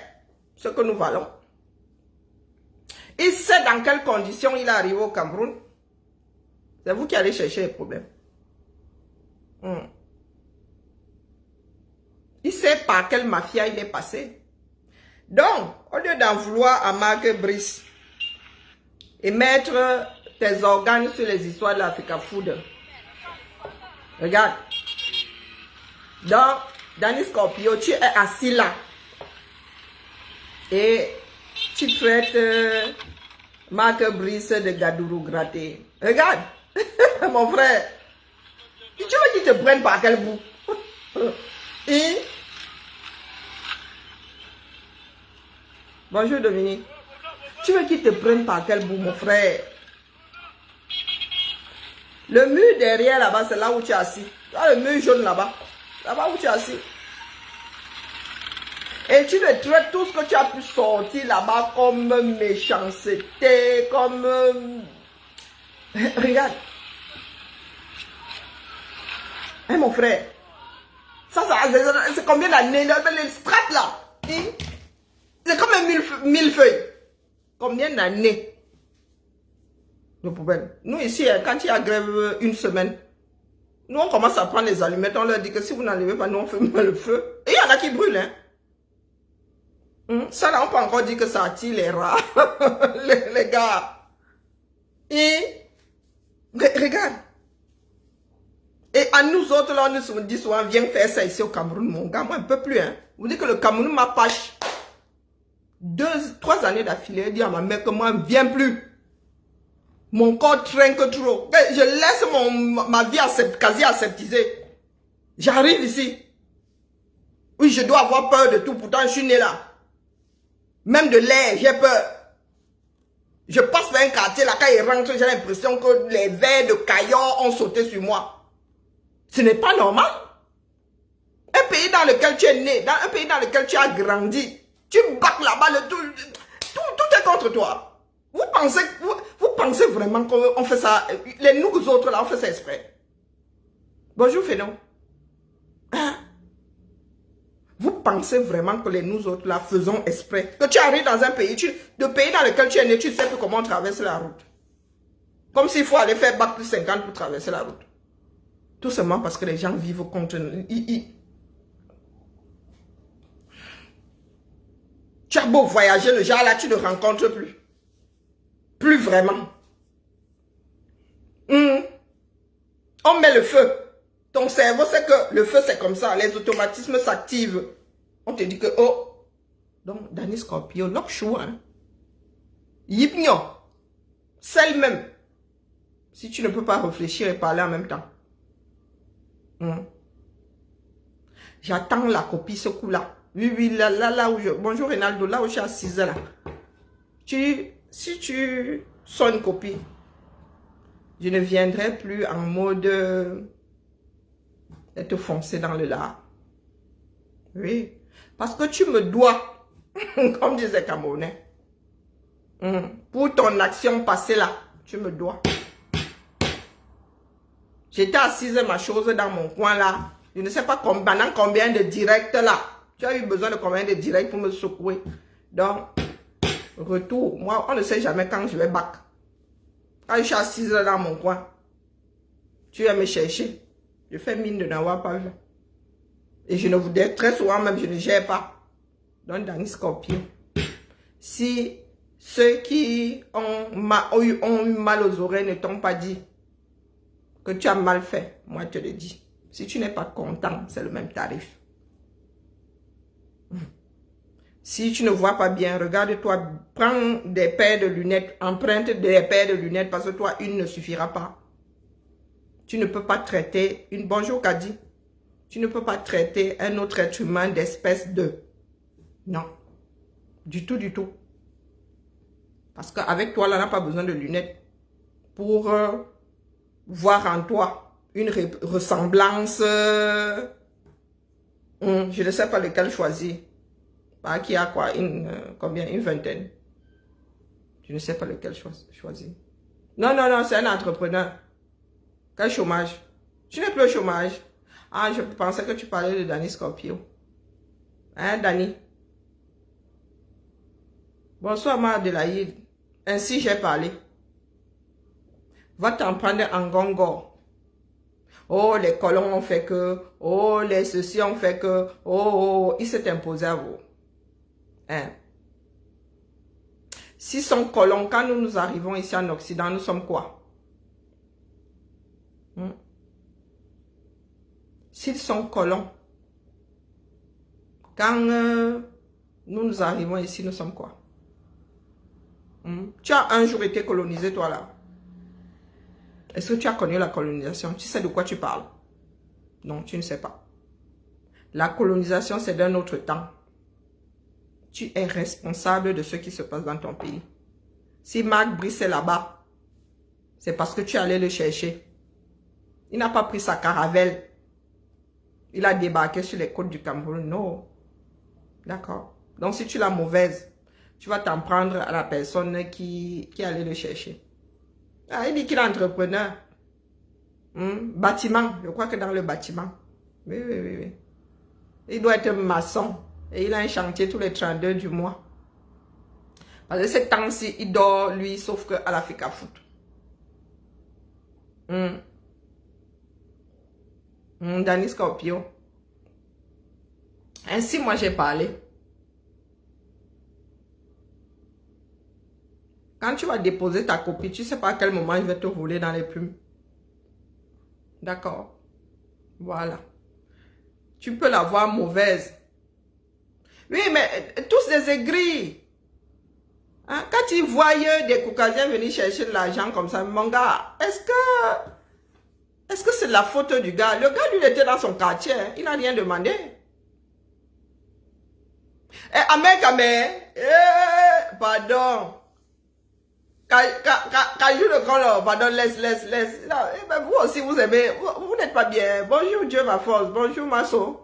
ce que nous valons. Il sait dans quelles conditions il est arrivé au Cameroun. C'est vous qui allez chercher les problèmes. Il sait par quelle mafia il est passé. Donc, au lieu d'en vouloir à Marc Brice et mettre tes organes sur les histoires de l'Africa Food, regarde. Donc, Danny Scorpio, tu es assis là. Et tu traites Marc Brice de Gadourou gratté. Regarde, mon frère. Tu veux qu'il te prenne par quel bout? Et... Bonjour Dominique. Tu veux qu'il te prenne par quel bout, mon frère? Le mur derrière là-bas, c'est là où tu es assis. Tu vois le mur jaune là-bas. Là-bas où tu es assis. Et tu le traites tout ce que tu as pu sortir là-bas comme méchanceté, comme... Regarde. Hein, mon frère? Ça c'est combien d'années? Les strates là. C'est comme un millefeuille. Combien d'années? Le problème. Nous ici, quand il y a grève une semaine, nous on commence à prendre les allumettes, on leur dit que si vous n'enlevez pas, nous on fait le feu. Et il y en a qui brûlent, hein. Ça là, on peut encore dire que ça attire les rats. les gars. Et regarde. Et à nous autres, là, on nous dit souvent, viens faire ça ici au Cameroun, mon gars. Moi, un peu plus, hein. Vous dites que le Cameroun m'apache 3 années d'affilée. Dit à ma mère que moi, viens plus. Mon corps trinque trop. Je laisse ma vie quasi aseptisée. J'arrive ici. Oui, je dois avoir peur de tout. Pourtant, je suis né là. Même de l'air, j'ai peur. Je passe par un quartier, là, quand il rentre, j'ai l'impression que les vers de caillots ont sauté sur moi. Ce n'est pas normal. Un pays dans lequel tu es né, dans un pays dans lequel tu as grandi, tu bacs là-bas, tout est contre toi. Vous pensez vraiment qu'on fait ça, nous autres là, on fait ça exprès. Bonjour Fénon. Hein? Vous pensez vraiment que nous autres là faisons exprès? Que tu arrives dans un pays, le pays dans lequel tu es né, tu ne sais plus comment traverser la route. Comme s'il faut aller faire bac plus 50 pour traverser la route. Tout simplement parce que les gens vivent contre nous. Tu as beau voyager, le genre là, tu ne rencontres plus. Plus vraiment. On met le feu. Ton cerveau sait que le feu c'est comme ça. Les automatismes s'activent. On te dit que, oh. Donc, Danny Scorpio, lock chou, hein. Yipnyo. Celle même. Si tu ne peux pas réfléchir et parler en même temps. J'attends la copie, ce coup-là. Oui, là où je... Bonjour Ronaldo, là où je suis assise là. Si tu sors une copie, je ne viendrai plus en mode te foncer dans le lard. Oui. Parce que tu me dois, comme disait Camerounais, pour ton action passée là, tu me dois. J'étais assise ma chose dans mon coin là. Je ne sais pas pendant combien de directs là. Tu as eu besoin de combien de directs pour me secouer. Donc, retour. Moi, on ne sait jamais quand je vais back. Quand je suis assise là dans mon coin, tu viens me chercher. Je fais mine de n'avoir pas vu. Et je ne vous dis très souvent même, je ne gère pas. Donc, dans les scorpions. Si ceux qui ont eu mal aux oreilles ne t'ont pas dit que tu as mal fait, moi je te le dis. Si tu n'es pas content, c'est le même tarif. Si tu ne vois pas bien, regarde-toi, prends des paires de lunettes, emprunte des paires de lunettes parce que toi, une ne suffira pas. Tu ne peux pas traiter une... Bonjour Kadi. Tu ne peux pas traiter un autre être humain d'espèce de... Non. Du tout, du tout. Parce qu'avec toi, là, on n'a pas besoin de lunettes pour voir en toi une ressemblance. Je ne sais pas lequel choisir. Bah, qui a quoi? Combien? Une vingtaine. Je ne sais pas lequel choisir. Non, non, non, c'est un entrepreneur. Quel chômage? Tu n'es plus au chômage. Ah, je pensais que tu parlais de Danny Scorpio. Hein, Danny? Bonsoir, ma Adélaïde. Ainsi, j'ai parlé. Va t'en prendre en gongo. Oh, les colons ont fait que. Oh, les ceci ont fait que. Oh, il s'est imposé à vous. Hein? S'ils sont colons, quand nous arrivons ici en Occident, nous sommes quoi? S'ils sont colons, quand nous arrivons ici, nous sommes quoi? Tu as un jour été colonisé, toi là. Est-ce que tu as connu la colonisation? Tu sais de quoi tu parles? Non, tu ne sais pas. La colonisation, c'est d'un autre temps. Tu es responsable de ce qui se passe dans ton pays. Si Marc Brice est là-bas, c'est parce que tu es allé le chercher. Il n'a pas pris sa caravelle. Il a débarqué sur les côtes du Cameroun. Non. D'accord. Donc, si tu l'as mauvaise, tu vas t'en prendre à la personne qui allait le chercher. Ah, il dit qu'il est entrepreneur. Bâtiment. Je crois que dans le bâtiment. Oui, oui, oui, oui. Il doit être maçon. Et il a un chantier tous les 32 du mois. Parce que ce temps-ci, il dort, lui, sauf qu'à la fique à foot. Danny Scorpio. Ainsi, moi, j'ai parlé. Quand tu vas déposer ta copie, tu ne sais pas à quel moment je vais te rouler dans les plumes. D'accord? Voilà. Tu peux la voir mauvaise. Oui, mais tous des aigris. Hein? Quand ils voient des Caucasiens venir chercher de l'argent comme ça, mon gars, est-ce que c'est la faute du gars? Le gars, lui, il était dans son quartier. Hein? Il n'a rien demandé. Pardon. Quand je le grand, pardon, laisse. Non, vous aussi, vous aimez, vous n'êtes pas bien. Bonjour, Dieu, ma force. Bonjour, ma soeur.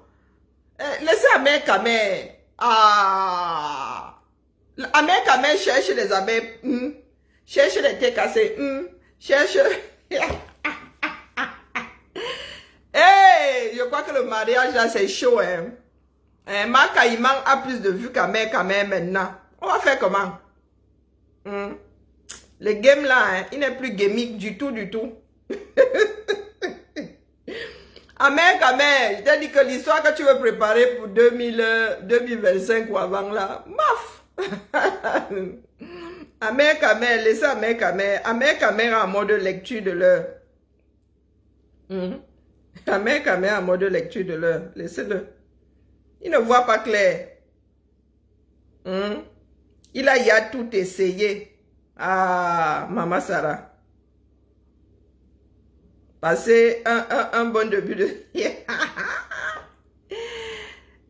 Laissez Ahmed Kamel. Ah. Ahmed Kamel cherche les abeilles. Cherche les thés cassés. Cherche. Hey, je crois que le mariage là, c'est chaud. Marc Caïman a plus de vues qu'Ahmed Kamel maintenant. On va faire comment? Le game là, il n'est plus gamique du tout. Ahmed Kamel, je t'ai dit que l'histoire que tu veux préparer pour 2025 ou avant là, maf. Ahmed Kamel, laissez Ahmed Kamel. Ahmed Kamel en mode lecture de l'heure. Ahmed Kamel en mode lecture de l'heure. Laissez-le. Il ne voit pas clair. Il a tout essayé. Ah, Maman Sarah. Passez un bon début de...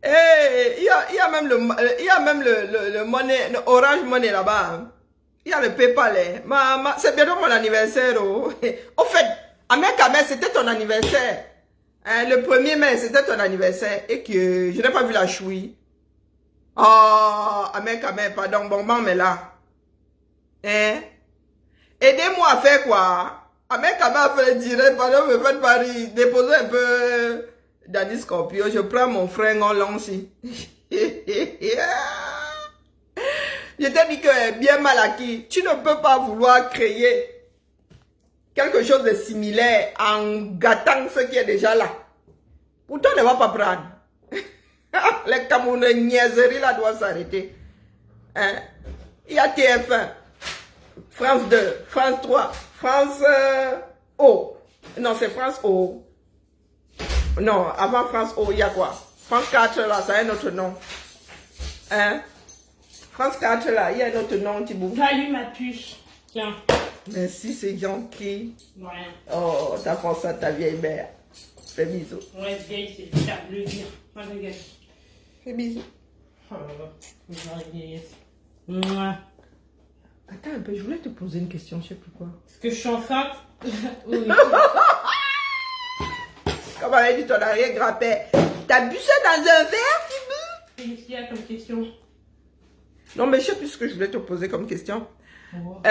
Hey, il y a même le money, le Orange Money là-bas. Il y a le PayPal. C'est bientôt mon anniversaire. Oh. Au fait, Ahmed Kamel, c'était ton anniversaire. Le 1er mai, c'était ton anniversaire. Et que je n'ai pas vu la chouille. Oh, Ahmed Kamel, pardon, bon, mais là. Aidez-moi à faire quoi? Ahmed Kamel a fait le direct, pardon, me faites Paris. Déposez un peu Danny Scorpio, je prends mon frère Ngolansi. Je t'ai dit que bien mal acquis. Tu ne peux pas vouloir créer quelque chose de similaire en gâtant ce qui est déjà là. Pourtant, on ne va pas prendre. Les Camerounais niaiseries là doivent s'arrêter. Hein? Il y a TF1, France 2, France 3, France O. Non, c'est France O. Non, avant France O, il y a quoi? France 4 là, ça a un autre nom. Hein? France 4 là, il y a un autre nom, Thibaut. Salut ma puce. Tiens. Merci, c'est gentil. Ouais. Oh, t'as pensé à ta vieille mère. Fais bisous. Ouais, vieille, c'est ça, le dire. Pas de gueule. Fais bisous. Oh là là. J'aurais vieillesse. Mouah. Attends un peu, je voulais te poser une question, je sais plus quoi. Est-ce que je suis enceinte? Oui. Comme on a dit ton arrière-grand-père, t'as bu ça dans un verre, Thibaut? Qu'est-ce qu'il y a comme question? Non, mais je sais plus ce que je voulais te poser comme question. Oh.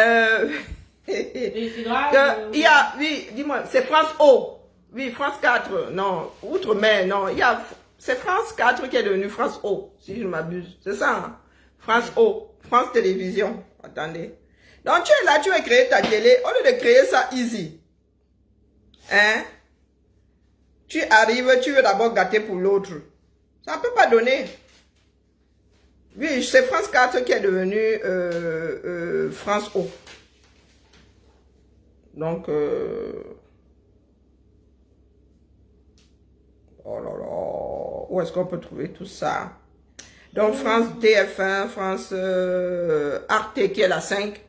Et c'est grave. il y a, oui, dis-moi, c'est France O. Oui, France 4, non, Outre-mer, non, il y a, c'est France 4 qui est devenu France O, si je ne m'abuse. C'est ça, hein? France O, France Télévisions. Attendez. Donc tu es là, tu veux créer ta télé, au lieu de créer ça easy. Hein? Tu arrives, tu veux d'abord gâter pour l'autre. Ça ne peut pas donner. Oui, c'est France 4 qui est devenu France O. Donc, oh là là, où est-ce qu'on peut trouver tout ça? Donc, France TF1, France Arte qui est la 5,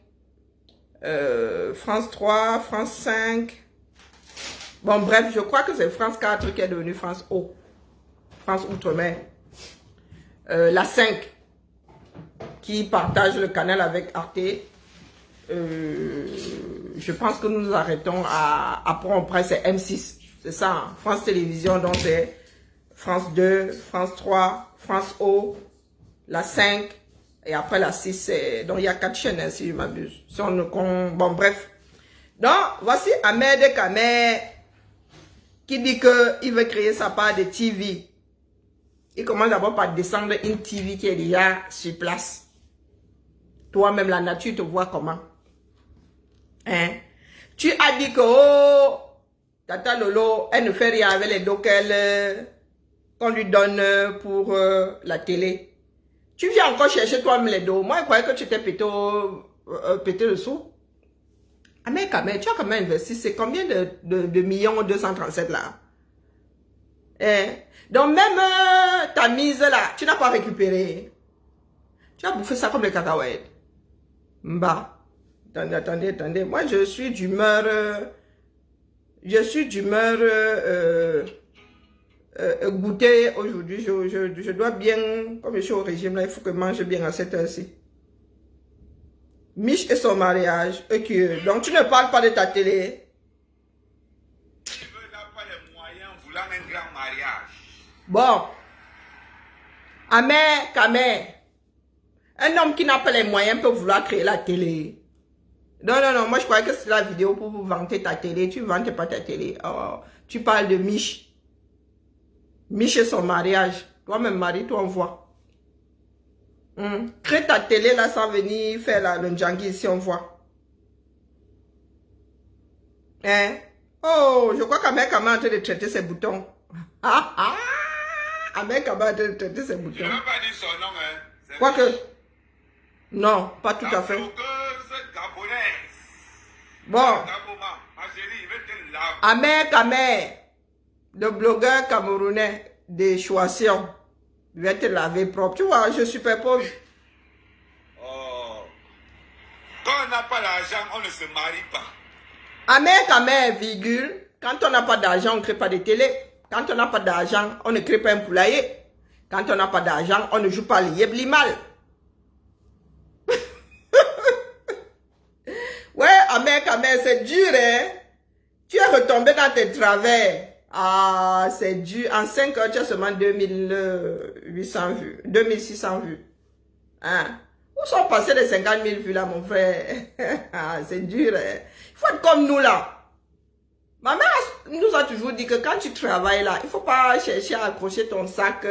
France 3, France 5. Bon, bref, je crois que c'est France 4 qui est devenu France O. France Outre-mer. La 5 qui partage le canal avec Arte. Je pense que nous nous arrêtons à après c'est M6. C'est ça, hein? France Télévisions, donc c'est France 2, France 3, France O, la 5, et après la 6, c'est... Donc il y a 4 chaînes, hein, si je m'abuse. Si on ne compte... Bon, bref. Donc, voici Ahmed Kamer qui dit qu'il veut créer sa part de TV. Il commence d'abord par descendre une TV qui est déjà sur place. Toi-même, la nature te voit comment? Hein? Tu as dit que, oh, Tata Lolo, elle ne fait rien avec les dos qu'on lui donne pour la télé. Tu viens encore chercher toi-même les dos. Moi, je croyais que tu t'es pété le sou. Ah, mais quand même, tu as quand même investi. C'est combien de millions 237 là? Hein? Donc, même ta mise là, tu n'as pas récupéré. Tu as bouffé ça comme les cacahuètes. Bah. Attendez. Moi, je suis d'humeur... goûter aujourd'hui. Je dois bien... Comme je suis au régime, là, il faut que je mange bien à cette heure-ci. Mich et son mariage. Ok. Donc, tu ne parles pas de ta télé. Tu n'as pas les moyens voulant un grand mariage. Bon. Amer, Kamer. Un homme qui n'a pas les moyens peut vouloir créer la télé. Non, moi je croyais que c'est la vidéo pour vous vanter ta télé. Tu ne vantes pas ta télé. Oh, tu parles de Mich. Mich et son mariage. Toi-même, marie-toi, on voit. Crée ta télé là sans venir faire le djangui ici, on voit. Hein? Oh, je crois qu'Amer Kamer est en train de traiter ses boutons. Amer Kamer est en train de traiter ses boutons. Je ne vais pas dire son nom, hein. Quoique. Non, pas tout à fait. Bon. Amer Kamer, le blogueur camerounais des Chouations, va te laver propre. Tu vois, je superpose. Oh. Quand on n'a pas l'argent, on ne se marie pas. Amer Kamer, virgule. Quand on n'a pas d'argent, on ne crée pas de télé. Quand on n'a pas d'argent, on ne crée pas un poulailler. Quand on n'a pas d'argent, on ne joue pas le yeblimal. Ouais, Amer Kamer, c'est dur, hein? Tu es retombé dans tes travers. Ah, c'est dur. En 5 heures, tu as seulement 2800 vues. 2600 vues. Hein? Où sont passés les 50 000 vues là, mon frère? Ah, c'est dur, hein? Il faut être comme nous, là. Ma mère, nous a toujours dit que quand tu travailles là, il ne faut pas chercher à accrocher ton sac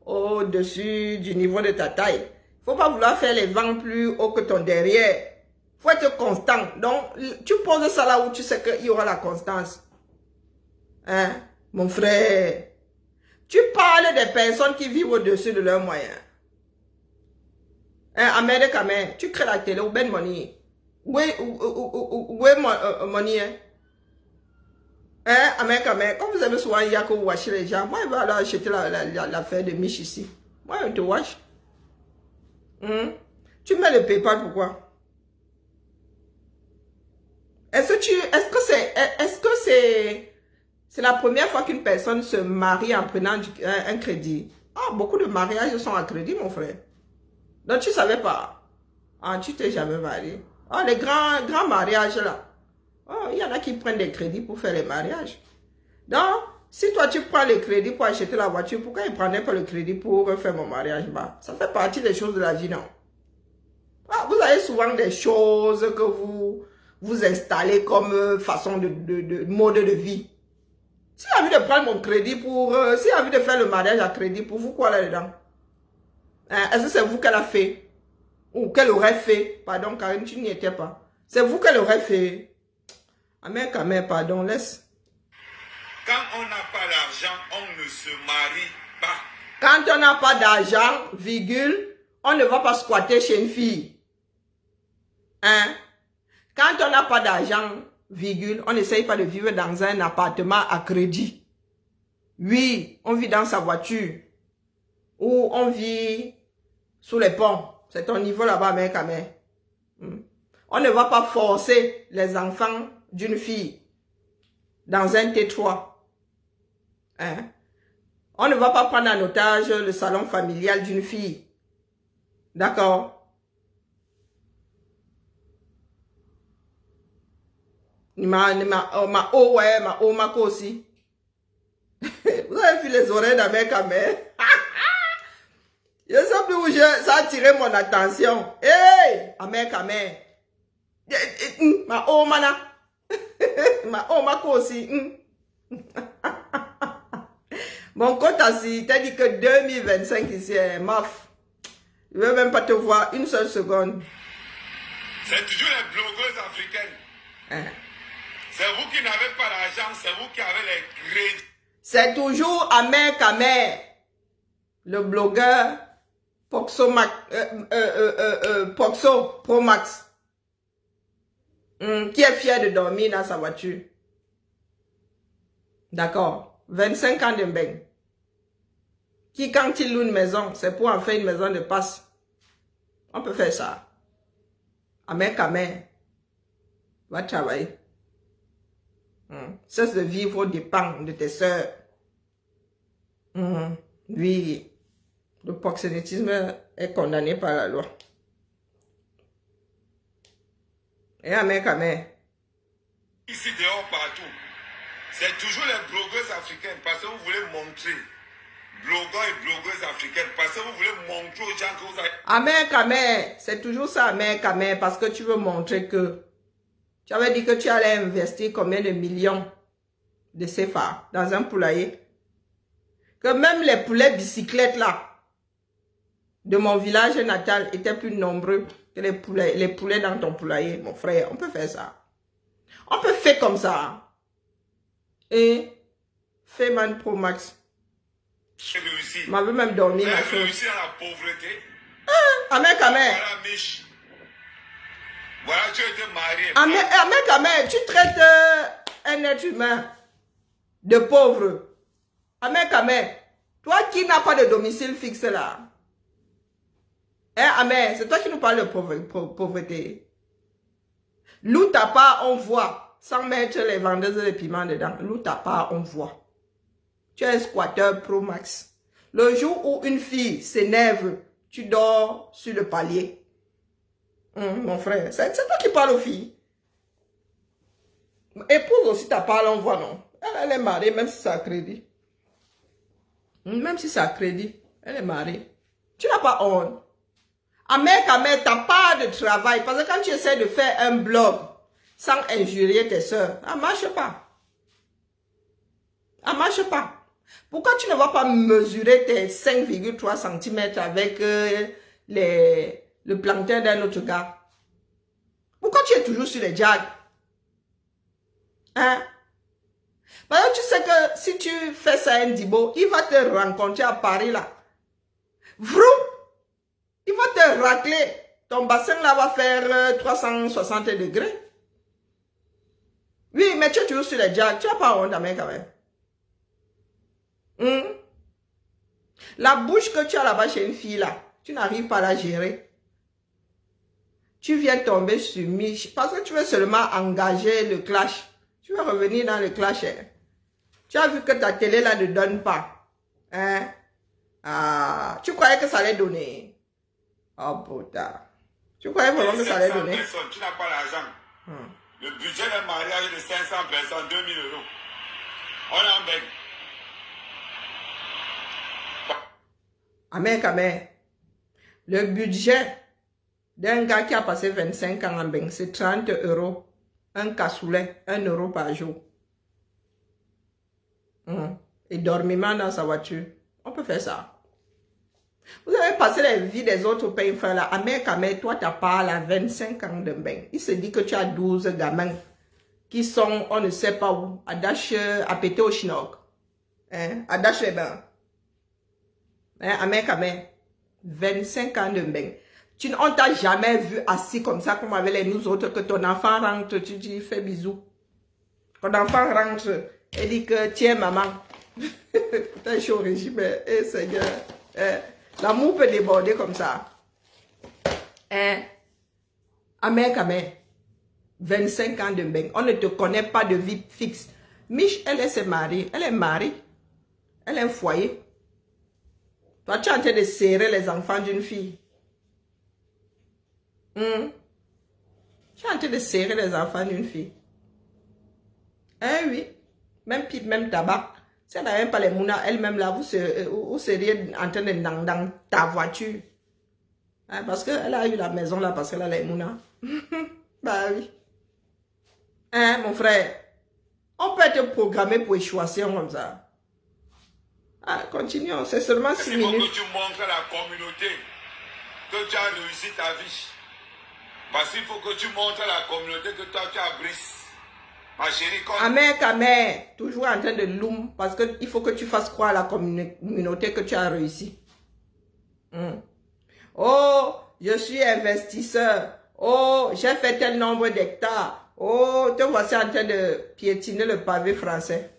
au-dessus du niveau de ta taille. Il ne faut pas vouloir faire les vents plus haut que ton derrière. Il faut être constant. Donc, tu poses ça là où tu sais qu'il y aura la constance. Hein, mon frère? Tu parles des personnes qui vivent au-dessus de leurs moyens. Hein, Ahmed Kamer, tu crées la télé ou ben money. Où est money, hein? Hein, Ahmed Kamer, comme vous avez souvent dit que vous washez les gens, moi, je vais aller acheter l'affaire de Mich ici. Moi, je te wash. Tu mets le PayPal, pourquoi? Est-ce que c'est la première fois qu'une personne se marie en prenant un crédit? Ah, beaucoup de mariages sont à crédit, mon frère. Donc, tu ne savais pas. Ah, tu t'es jamais marié. Ah, les grands mariages là. Oh, il y en a qui prennent des crédits pour faire les mariages. Donc, si toi tu prends le crédit pour acheter la voiture, pourquoi ils ne prenaient pas le crédit pour faire mon mariage? Bah, ça fait partie des choses de la vie, non? Ah, vous avez souvent des choses que vous installez comme façon de mode de vie. Si j'ai envie de prendre mon crédit pour... si j'ai envie de faire le mariage à crédit, pour vous, quoi là-dedans? Hein, est-ce que c'est vous qu'elle a fait? Ou qu'elle aurait fait? Pardon, Karine, tu n'y étais pas. C'est vous qu'elle aurait fait? Amen, Kamer, pardon, laisse. Quand on n'a pas d'argent, on ne se marie pas. Quand on n'a pas d'argent, virgule, on ne va pas squatter chez une fille. Hein? Quand on n'a pas d'argent, virgule, on n'essaye pas de vivre dans un appartement à crédit. Oui, on vit dans sa voiture. Ou on vit sous les ponts. C'est ton niveau là-bas, mec, Kamer. On ne va pas forcer les enfants d'une fille dans un T3. Hein? On ne va pas prendre en otage le salon familial d'une fille. D'accord? Ma aussi. Vous avez vu les oreilles d'Ahmed Kamer? Je sais plus où ça a attiré mon attention. Hey! Ahmed Kamer. Ma mana. Ma aussi. Mon compte assis, t'as dit que 2025 ici est maf. Je ne veux même pas te voir une seule seconde. C'est toujours les blogueuses africaines. Hein? C'est vous qui n'avez pas d'argent, c'est vous qui avez les crédits. C'est toujours Ahmed Kamer, le blogueur Poxo Pro Max, qui est fier de dormir dans sa voiture. D'accord. 25 ans de beigne. Qui, quand il loue une maison, c'est pour en faire une maison de passe. On peut faire ça. Ahmed Kamer, va travailler. Cesse de vivre aux dépens de tes soeurs. Oui, le proxénétisme est condamné par la loi. Et Ahmed Kamer. Ici, dehors, partout. C'est toujours les blogueuses africaines parce que vous voulez montrer. Blogueurs et blogueuses africaines parce que vous voulez montrer aux gens que vous avez... Ahmed Kamer, c'est toujours ça, Ahmed Kamer, parce que tu veux montrer que tu avais dit que tu allais investir combien de millions de CFA dans un poulailler. Que même les poulets bicyclettes là, de mon village natal étaient plus nombreux que les poulets dans ton poulailler. Mon frère, on peut faire ça. On peut faire comme ça. Et Fayman Pro Max. J'ai réussi. M'avait même dormi. J'ai réussi à la pauvreté. Ahmed Kamer. Voilà, Mich. Voilà, tu as été marié. Ahmed Kamer, tu traites un être humain de pauvre. Ahmed Kamer, toi qui n'as pas de domicile fixe là. Hein, Ahmed, c'est toi qui nous parles de pauvreté. Loue ta part, on voit. Sans mettre les vendeuses de piments dedans. Loue ta part, on voit. Tu es un squatteur Pro Max. Le jour où une fille s'énerve, tu dors sur le palier. Mon frère, c'est toi qui parles aux filles. Épouse aussi ta part, on voit, non? Elle est mariée, même si c'est à crédit. Même si c'est à crédit, elle est mariée. Tu n'as pas honte. Ahmed Kamer, ta part de travail, parce que quand tu essaies de faire un blog sans injurier tes soeurs, ça ne marche pas. Ça ne marche pas. Pourquoi tu ne vas pas mesurer tes 5,3 cm avec le plantain d'un autre gars? Pourquoi tu es toujours sur les jags? Hein? Parce que tu sais que si tu fais ça à Ndibo, il va te rencontrer à Paris là. Vroom! Il va te racler. Ton bassin là va faire 360 degrés. Oui, mais tu es toujours sur les jags. Tu n'as pas honte, mec, quand même. La bouche que tu as là-bas chez une fille là, tu n'arrives pas à la gérer. Tu viens tomber sur Mich parce que tu veux seulement engager le clash. Tu veux revenir dans le clash. Hein? Tu as vu que ta télé là ne donne pas. Hein? Ah, tu croyais que ça allait donner? Oh putain. Tu croyais vraiment que ça allait donner? Tu n'as pas l'argent. Le budget d'un mariage de 500 personnes, 2000 euros. On en baigne. Amen. Le budget d'un gars qui a passé 25 ans en Beng, c'est 30 euros. Un cassoulet, 1 euro par jour. Et dormiment dans sa voiture. On peut faire ça. Vous avez passé la vie des autres pays frères là. Amen, toi, tu n'as pas là 25 ans de Beng. Il se dit que tu as 12 gamins qui sont, on ne sait pas où, à Dash, à péter au Chinook. Hein? À Dash les bains. Hein? Amen. 25 ans de Beng. On t'a jamais vu assis comme ça, comme avec les nous autres, que ton enfant rentre, tu dis, fais bisous. Quand ton enfant rentre, il dit que, tiens, maman. Putain, je suis au régime, Seigneur. L'amour peut déborder comme ça. Amen. 25 ans de Beng. On ne te connaît pas de vie fixe. Mich, elle s'est mariée. Elle est mariée. Elle a un foyer. Toi, tu es en train de serrer les enfants d'une fille. Tu es en train de serrer les enfants d'une fille. Oui. Même pipe, même tabac. Si elle n'avait pas les mounas, elle-même là, vous seriez en train de dans ta voiture. Hein, parce qu'elle a eu la maison là, parce qu'elle a les mounas. Bah oui. Hein, mon frère. On peut être programmé pour échouer comme ça. Ah, continuons. C'est seulement 6 minutes. Il faut que tu montres à la communauté que tu as réussi ta vie. Parce qu'il faut que tu montres à la communauté que toi, tu as brisé. Ma chérie, comme... Amen. Toujours en train de loom. Parce qu'il faut que tu fasses croire à la communauté que tu as réussi. Oh, je suis investisseur. Oh, j'ai fait tel nombre d'hectares. Oh, te voici en train de piétiner le pavé français.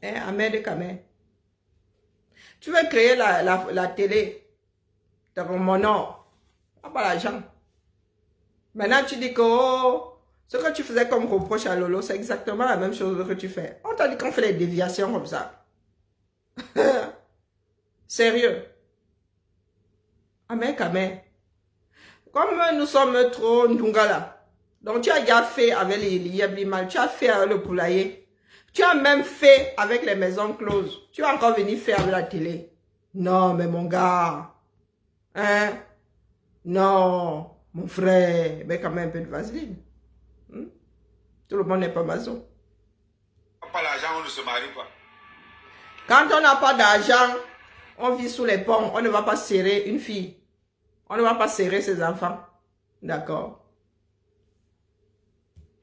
Amen. Tu veux créer la télé. Dans mon nom. Pas l'argent. Maintenant, tu dis que ce que tu faisais comme reproche à Lolo, c'est exactement la même chose que tu fais. On t'a dit qu'on fait des déviations comme ça. Sérieux. Amen. Comme nous sommes trop Ndungala, donc tu as déjà fait avec les Yablimal, tu as fait avec le poulailler, tu as même fait avec les maisons closes, tu vas encore venir faire avec la télé. Non, mais mon gars, hein? Non, mon frère, mais quand même un peu de vaseline. Tout le monde n'est pas maçon. Pas l'argent, on ne se marie pas. Quand on n'a pas d'argent, on vit sous les ponts, on ne va pas serrer une fille. On ne va pas serrer ses enfants. D'accord.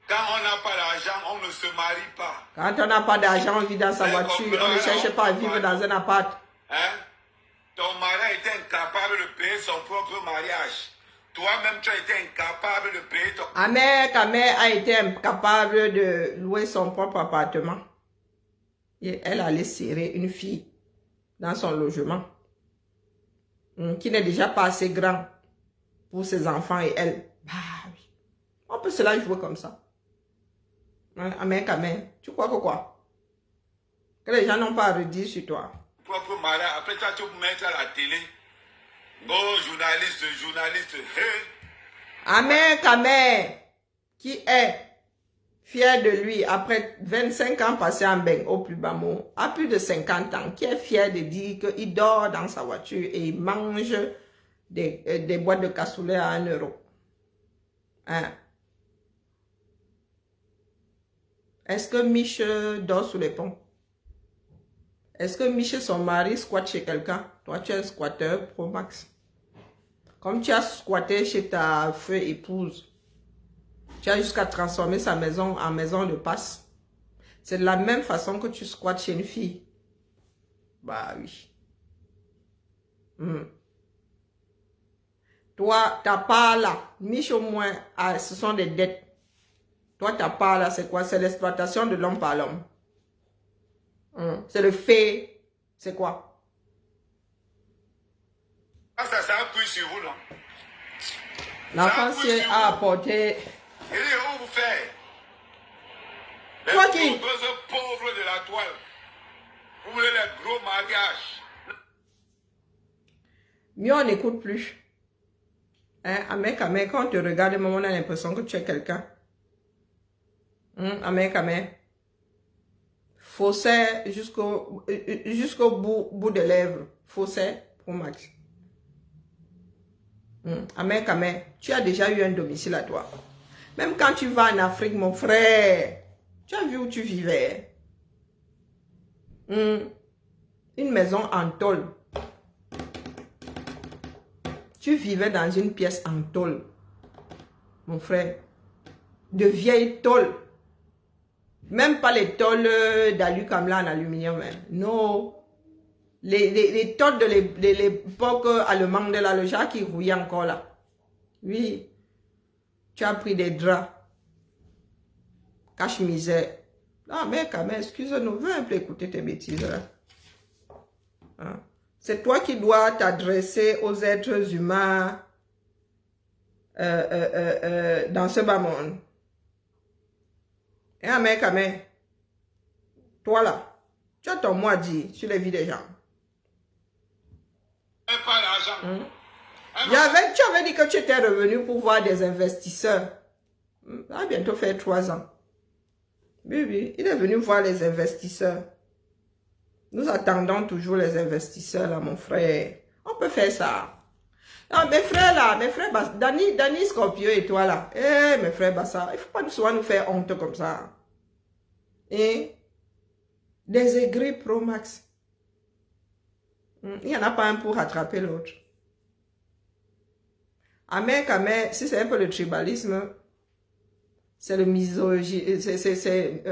Quand on n'a pas d'argent, on ne se marie pas. Quand on n'a pas d'argent, on vit dans sa voiture. On ne cherche pas à vivre dans un appart. Hein? Ton mari était incapable de payer son propre mariage. Toi-même, tu as été incapable de payer ton... Amère a été incapable de louer son propre appartement. Et elle allait serrer une fille dans son logement. Qui n'est déjà pas assez grand pour ses enfants et elle. Bah oui. On peut se la jouer comme ça. Amère, tu crois que quoi? Que les gens n'ont pas à redire sur toi. Propre mariage. Après, toi, tu peux mettre à la télé. Oh, journaliste, hey. Amère, qui est fier de lui après 25 ans passés en Beng, au plus bas mot, à plus de 50 ans, qui est fier de dire qu'il dort dans sa voiture et il mange des boîtes de cassoulet à 1 euro. Hein? Est-ce que Mich dort sous les ponts? Est-ce que Mich et son mari squattent chez quelqu'un? Toi, tu es un squatteur pro max. Comme tu as squatté chez ta feu épouse, tu as jusqu'à transformer sa maison en maison de passe. C'est de la même façon que tu squattes chez une fille. Bah oui. Toi, ta part là, Mich au moins, ce sont des dettes. Toi, ta part là, c'est quoi? C'est l'exploitation de l'homme par l'homme. C'est le fait. C'est quoi? Ça appuie sur vous, non? L'enfancier a apporté... Il est où vous faites? Les Toi qui... pauvres de la toile. Vous voulez les gros mariages. Mieux on n'écoute plus. Hein, Amek, quand on te regarde, on a l'impression que tu es quelqu'un. Amek. Faussaire jusqu'au bout des lèvres. Faussaire pour Max. Amek, tu as déjà eu un domicile à toi. Même quand tu vas en Afrique, mon frère, tu as vu où tu vivais. Une maison en tôle. Tu vivais dans une pièce en tôle. Mon frère. De vieilles tôles. Même pas les tôles d'alu comme là en aluminium. Hein. Non. Les tôles de l'époque allemande, là, le genre qui rouillait encore là. Oui. Tu as pris des draps. Cache-misère. Ah, mais quand même, excuse-nous, viens un peu écouter tes bêtises là. Hein? C'est toi qui dois t'adresser aux êtres humains dans ce bas monde. Et Amen, toi là, tu as ton mot à dire sur les vies des gens. Pas l'argent. Tu avais dit que tu étais revenu pour voir des investisseurs. Ça va bientôt faire 3 ans. Oui, il est venu voir les investisseurs. Nous attendons toujours les investisseurs là, mon frère. On peut faire ça. Ah, mes frères là, mes frères, Dani Scorpio et toi là. Mes frères Bassa, il ne faut pas souvent nous faire honte comme ça. Et des aigris pro max. Il n'y en a pas un pour rattraper l'autre. Amen, si c'est un peu le tribalisme, c'est le misogynisme,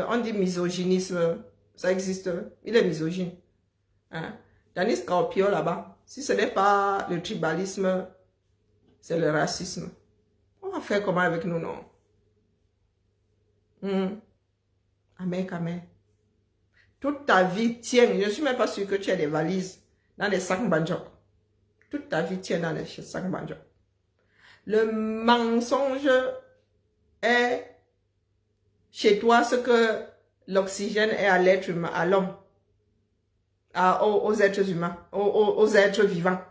on dit misogynisme, ça existe, il est misogyne. Hein? Dani Scorpio là-bas, si ce n'est pas le tribalisme, c'est le racisme. On va faire comment avec nous, non? Amen. Toute ta vie tient, je ne suis même pas sûr que tu aies des valises dans les sacs banjok. Toute ta vie tient dans les sacs banjok. Le mensonge est chez toi ce que l'oxygène est à l'être humain, à l'homme, aux êtres humains, aux êtres vivants.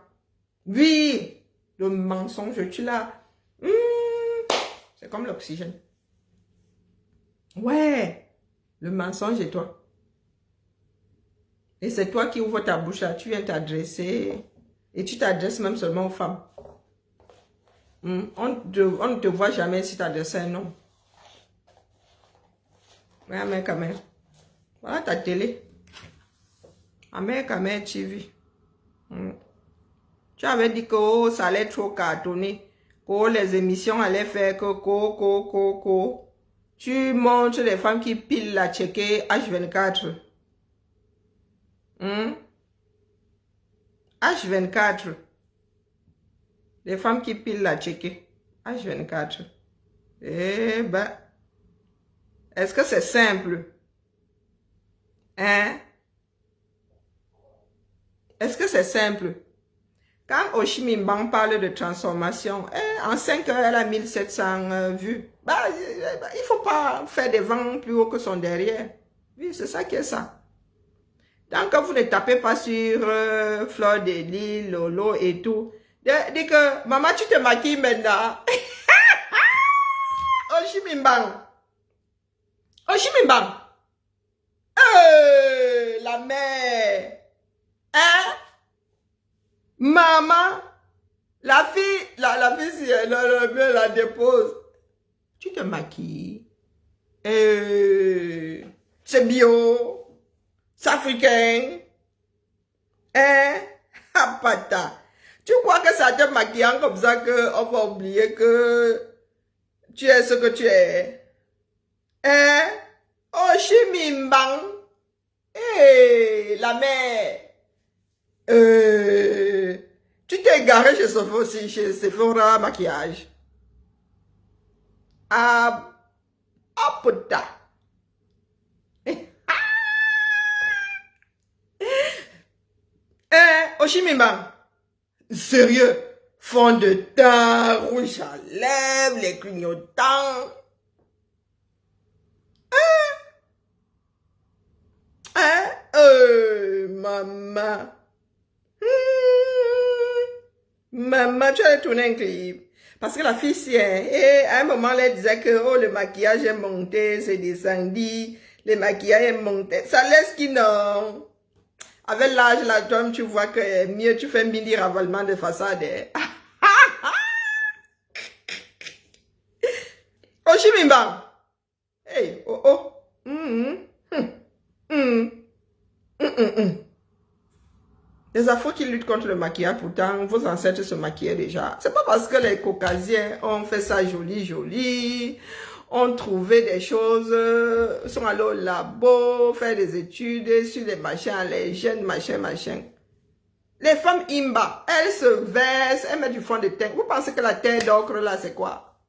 Oui, le mensonge, tu l'as. C'est comme l'oxygène. Ouais, le mensonge est toi. Et c'est toi qui ouvres ta bouche là, tu viens t'adresser. Et tu t'adresses même seulement aux femmes. On ne te voit jamais si tu t'adresses à un homme. Mais Amen, quand même. Voilà ta télé. Amen, quand même, TV. Tu avais dit que ça allait trop cartonner. Que les émissions allaient faire que tu montres les femmes qui pilent la checker H24. H24. Les femmes qui pilent la checker H24. Eh ben, est-ce que c'est simple? Hein? Est-ce que c'est simple? Quand Oshimimbang parle de transformation, en 5 heures, elle a 1700 vues. Bah, il ne faut pas faire des vents plus haut que son derrière. Oui, c'est ça qui est ça. Tant que vous ne tapez pas sur Fleur de Lille, Lolo et tout, dis que, maman, tu te maquilles maintenant. Oshimimbang. Oshimimbang. La mère. Hein? Maman, la fille, si elle la dépose, tu te maquilles. C'est bio. C'est africain. Hein? Ah, pata. Tu crois que ça te maquillant comme ça qu'on va oublier que tu es ce que tu es? Hein? Oh, Chimimbang. La mère. Tu t'es garé chez Sephora aussi, chez Sephora maquillage. Ah, putain. Oshimimba. Sérieux. Fond de teint, rouge à lèvres, les clignotants. Maman. Maman, tu allais tourner un clip. Parce que la fille, et à un moment, elle disait que oh, le maquillage est monté, c'est descendu, le maquillage est monté. Ça laisse qui non. Avec l'âge, là, toi, tu vois que mieux tu fais un mini ravalement de façade. Oh, Chimimba. Hey, oh, oh. Les Afros qui luttent contre le maquillage, pourtant, vos ancêtres se maquillaient déjà. C'est pas parce que les Caucasiens ont fait ça joli, ont trouvé des choses, sont allés au labo, faire des études sur les machins, les gènes, machin. Les femmes imba, elles se versent, elles mettent du fond de teint. Vous pensez que la teint d'ocre là, c'est quoi?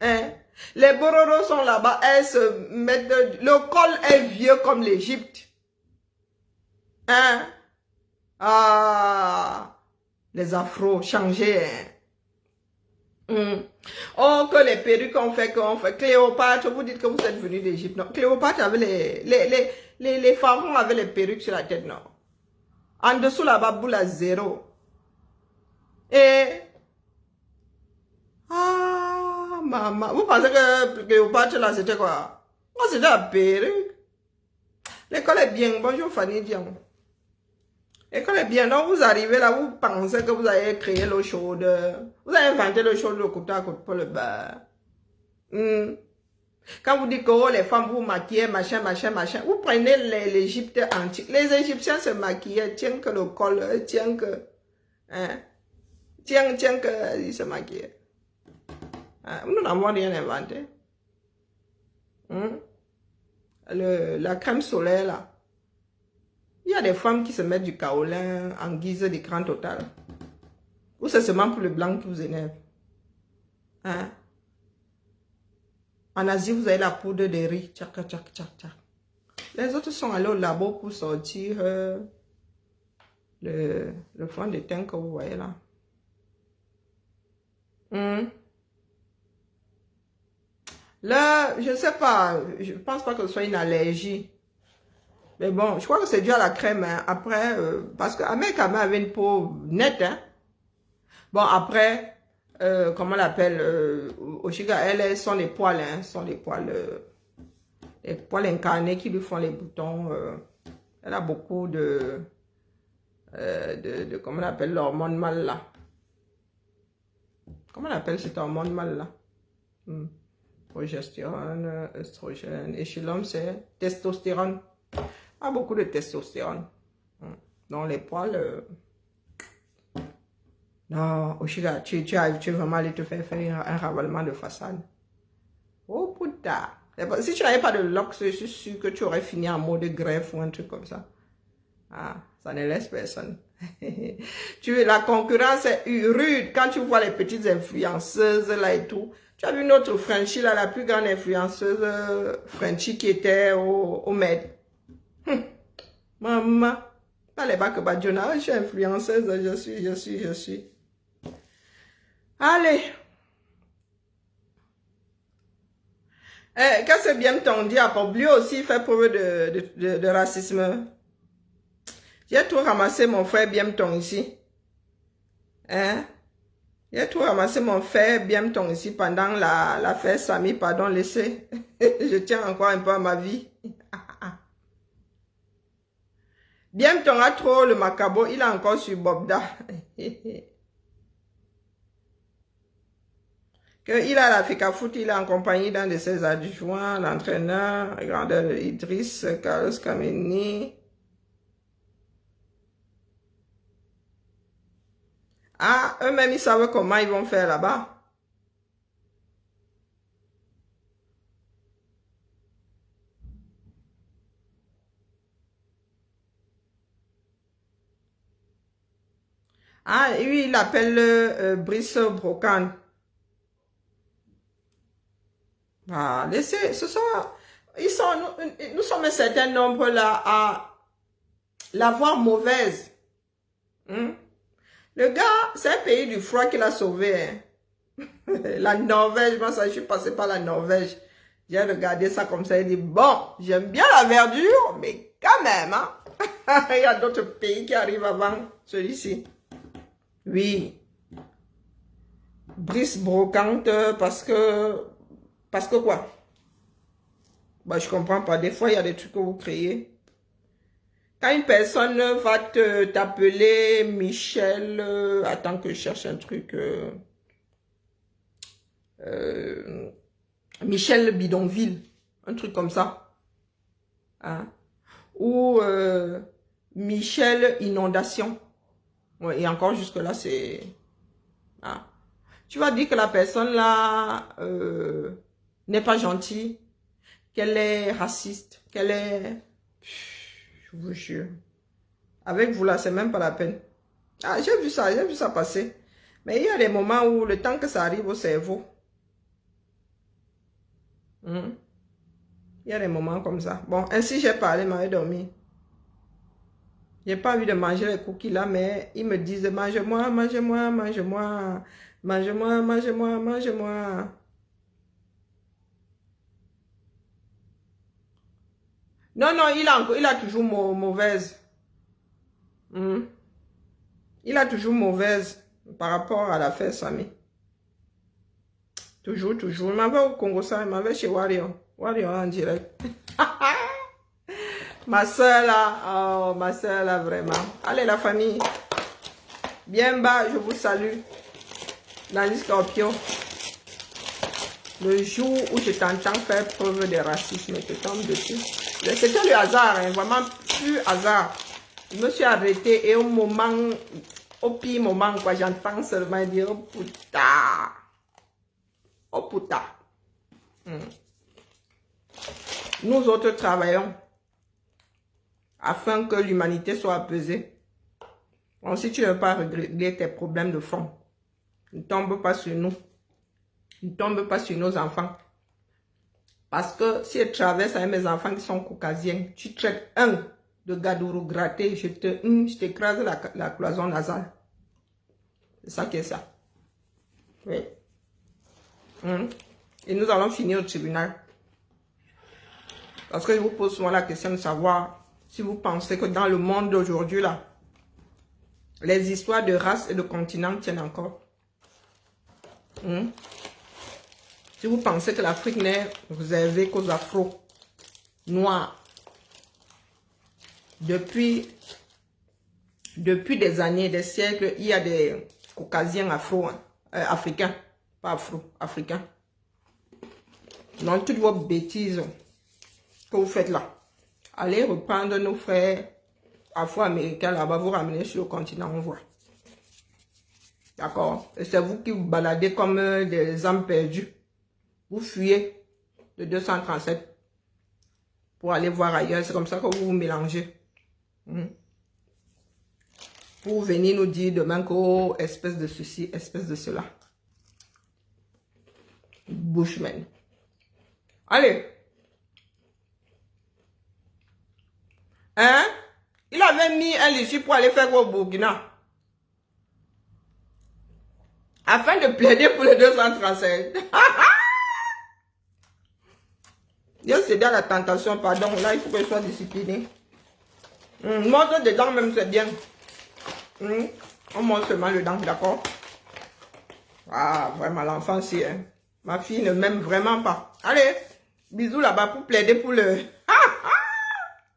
Hein? Les bororos sont là-bas, elles se mettent... Le col est vieux comme l'Égypte. Hein? Ah, les afros, changés. Hein? Oh, que les perruques ont fait. Cléopâtre, vous dites que vous êtes venu d'Égypte, non? Cléopâtre avait les pharaons avaient les perruques sur la tête, non? En dessous, là-bas, boule à zéro. Et... Ah, maman. Vous pensez que Cléopâtre, là, c'était quoi? Oh, c'était la perruque. L'école est bien. Bonjour, Fanny Dion. L'école est bien. Donc, vous arrivez là, vous pensez que vous avez créé l'eau chaude. Vous avez inventé l'eau chaude, le couteau à côté pour le beurre. Quand vous dites que oh, les femmes vous maquillent, machin, vous prenez l'Égypte antique. Les Égyptiens se maquillaient, tiens que le col, tiens que... Hein, tiens que ils se maquillaient. Hein, nous n'avons rien inventé. La crème solaire, là. Il y a des femmes qui se mettent du kaolin en guise d'écran total. Ou c'est seulement pour le blanc qui vous énerve. Hein? En Asie, vous avez la poudre de riz. Tchac. Les autres sont allés au labo pour sortir le fond de teint que vous voyez là. Là, je ne sais pas. Je ne pense pas que ce soit une allergie. Mais bon, je crois que c'est dû à la crème. Hein. Après, parce que Ahmed Kama avait une peau nette. Hein. Bon, après, comment on l'appelle Oshiga, elles sont les poils. Hein, sont les poils incarnés qui lui font les boutons. Elle a beaucoup de comment on appelle l'hormone mâle là. Comment on appelle cette hormone mâle là? Progestérone, estrogène. Et chez l'homme, c'est testostérone. A beaucoup de testostérone. Dans les poils. Non, Oshiga, tu es vraiment allé te faire un ravalement de façade. Oh putain. Si tu n'avais pas de lock, je suis sûr que tu aurais fini en mode greffe ou un truc comme ça. Ah, ça ne laisse personne. La concurrence est rude. Quand tu vois les petites influenceuses là et tout. Tu as vu notre Frenchie là, la plus grande influenceuse Frenchie qui était au Med. Maman, allez pas que Badjona, je suis influenceuse, je suis. Allez. Quand c'est bien ton diable, lui aussi fait preuve de racisme. J'ai tout ramassé mon frère Biemton ici. Hein? J'ai tout ramassé mon frère Biemton ici pendant l'affaire Sami, pardon, laissez. Je tiens encore un peu à ma vie. Biemton a trop le macabo, il est encore sur Bobda. qu'il a la FECAFOOT, il est en compagnie d'un de ses adjoints, l'entraîneur, grandeur Idriss, Carlos Kameni. Ah, eux-mêmes, ils savent comment ils vont faire là-bas. Ah, lui, il appelle Brice Brocante. Ah, laissez, nous sommes un certain nombre là à la voir mauvaise. Le gars, c'est un pays du froid qu'il a sauvé. Hein. La Norvège, moi, ça, je suis passé par la Norvège. J'ai regardé ça comme ça et dit, bon, j'aime bien la verdure, mais quand même, hein. Il y a d'autres pays qui arrivent avant celui-ci. Oui. Brice Brocante, parce que quoi? Bah, je comprends pas. Des fois, il y a des trucs que vous créez. Quand une personne va t'appeler Michel, attends que je cherche un truc. Michel Bidonville, un truc comme ça. Hein? Ou Michel Inondation. Ouais, et encore jusque-là, c'est... Hein? Tu vas dire que la personne là n'est pas gentille, qu'elle est raciste, qu'elle est... Je vous jure. Avec vous là, c'est même pas la peine. Ah, j'ai vu ça passer. Mais il y a des moments où le temps que ça arrive au cerveau. Il y a des moments comme ça. Bon, ainsi j'ai parlé, m'avait dormi. J'ai pas envie de manger les cookies là, mais ils me disent mange-moi, mange-moi, mange-moi, mange-moi, mange-moi, mange-moi. Non, non, il a toujours mauvaise. Il a toujours mauvaise par rapport à l'affaire Samy. Toujours, toujours. Il m'avait au Congo, ça, il m'avait chez Wario. Wario en direct. Ma soeur là, oh, ma soeur là, vraiment. Allez, la famille. Bien bas, je vous salue. Dans les scorpions. Le jour où je t'entends faire preuve de racisme, je tombe dessus. C'était le hasard, hein, vraiment plus hasard. Je me suis arrêtée et au moment, au pire moment, quoi, j'entends seulement dire, oh putain. Oh putain. Nous autres travaillons afin que l'humanité soit apaisée. Bon, si tu ne veux pas régler tes problèmes de fond, ne tombe pas sur nous. Ne tombe pas sur nos enfants. Parce que si je traverse avec mes enfants qui sont caucasiens, tu traites un de gadourou gratté, je t'écrase la cloison nasale. C'est ça qui est ça. Oui. Et nous allons finir au tribunal. Parce que je vous pose souvent la question de savoir si vous pensez que dans le monde d'aujourd'hui, là, les histoires de race et de continent tiennent encore. Si vous pensez que l'Afrique n'est réservée qu'aux Afro noirs, depuis des années, des siècles, il y a des caucasiens africains, pas africains. Non, toutes vos bêtises que vous faites là. Allez reprendre nos frères afro-américains là-bas, vous ramener sur le continent, on voit. D'accord? Et c'est vous qui vous baladez comme des âmes perdues. Vous fuyez de 237 pour aller voir ailleurs. C'est comme ça que vous vous mélangez. Pour venir nous dire demain que, oh, espèce de ceci, espèce de cela. Bushman. Allez. Hein? Il avait mis un ici pour aller faire au Burkina. Afin de plaider pour le 237. Dieu cédé à la tentation, pardon. Là, il faut que je sois discipliné. Montre dedans même, c'est bien. On montre seulement le dent, d'accord? Ah, vraiment, l'enfant, si, hein. Ma fille ne m'aime vraiment pas. Allez, bisous là-bas pour plaider pour le...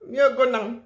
Mieux que non.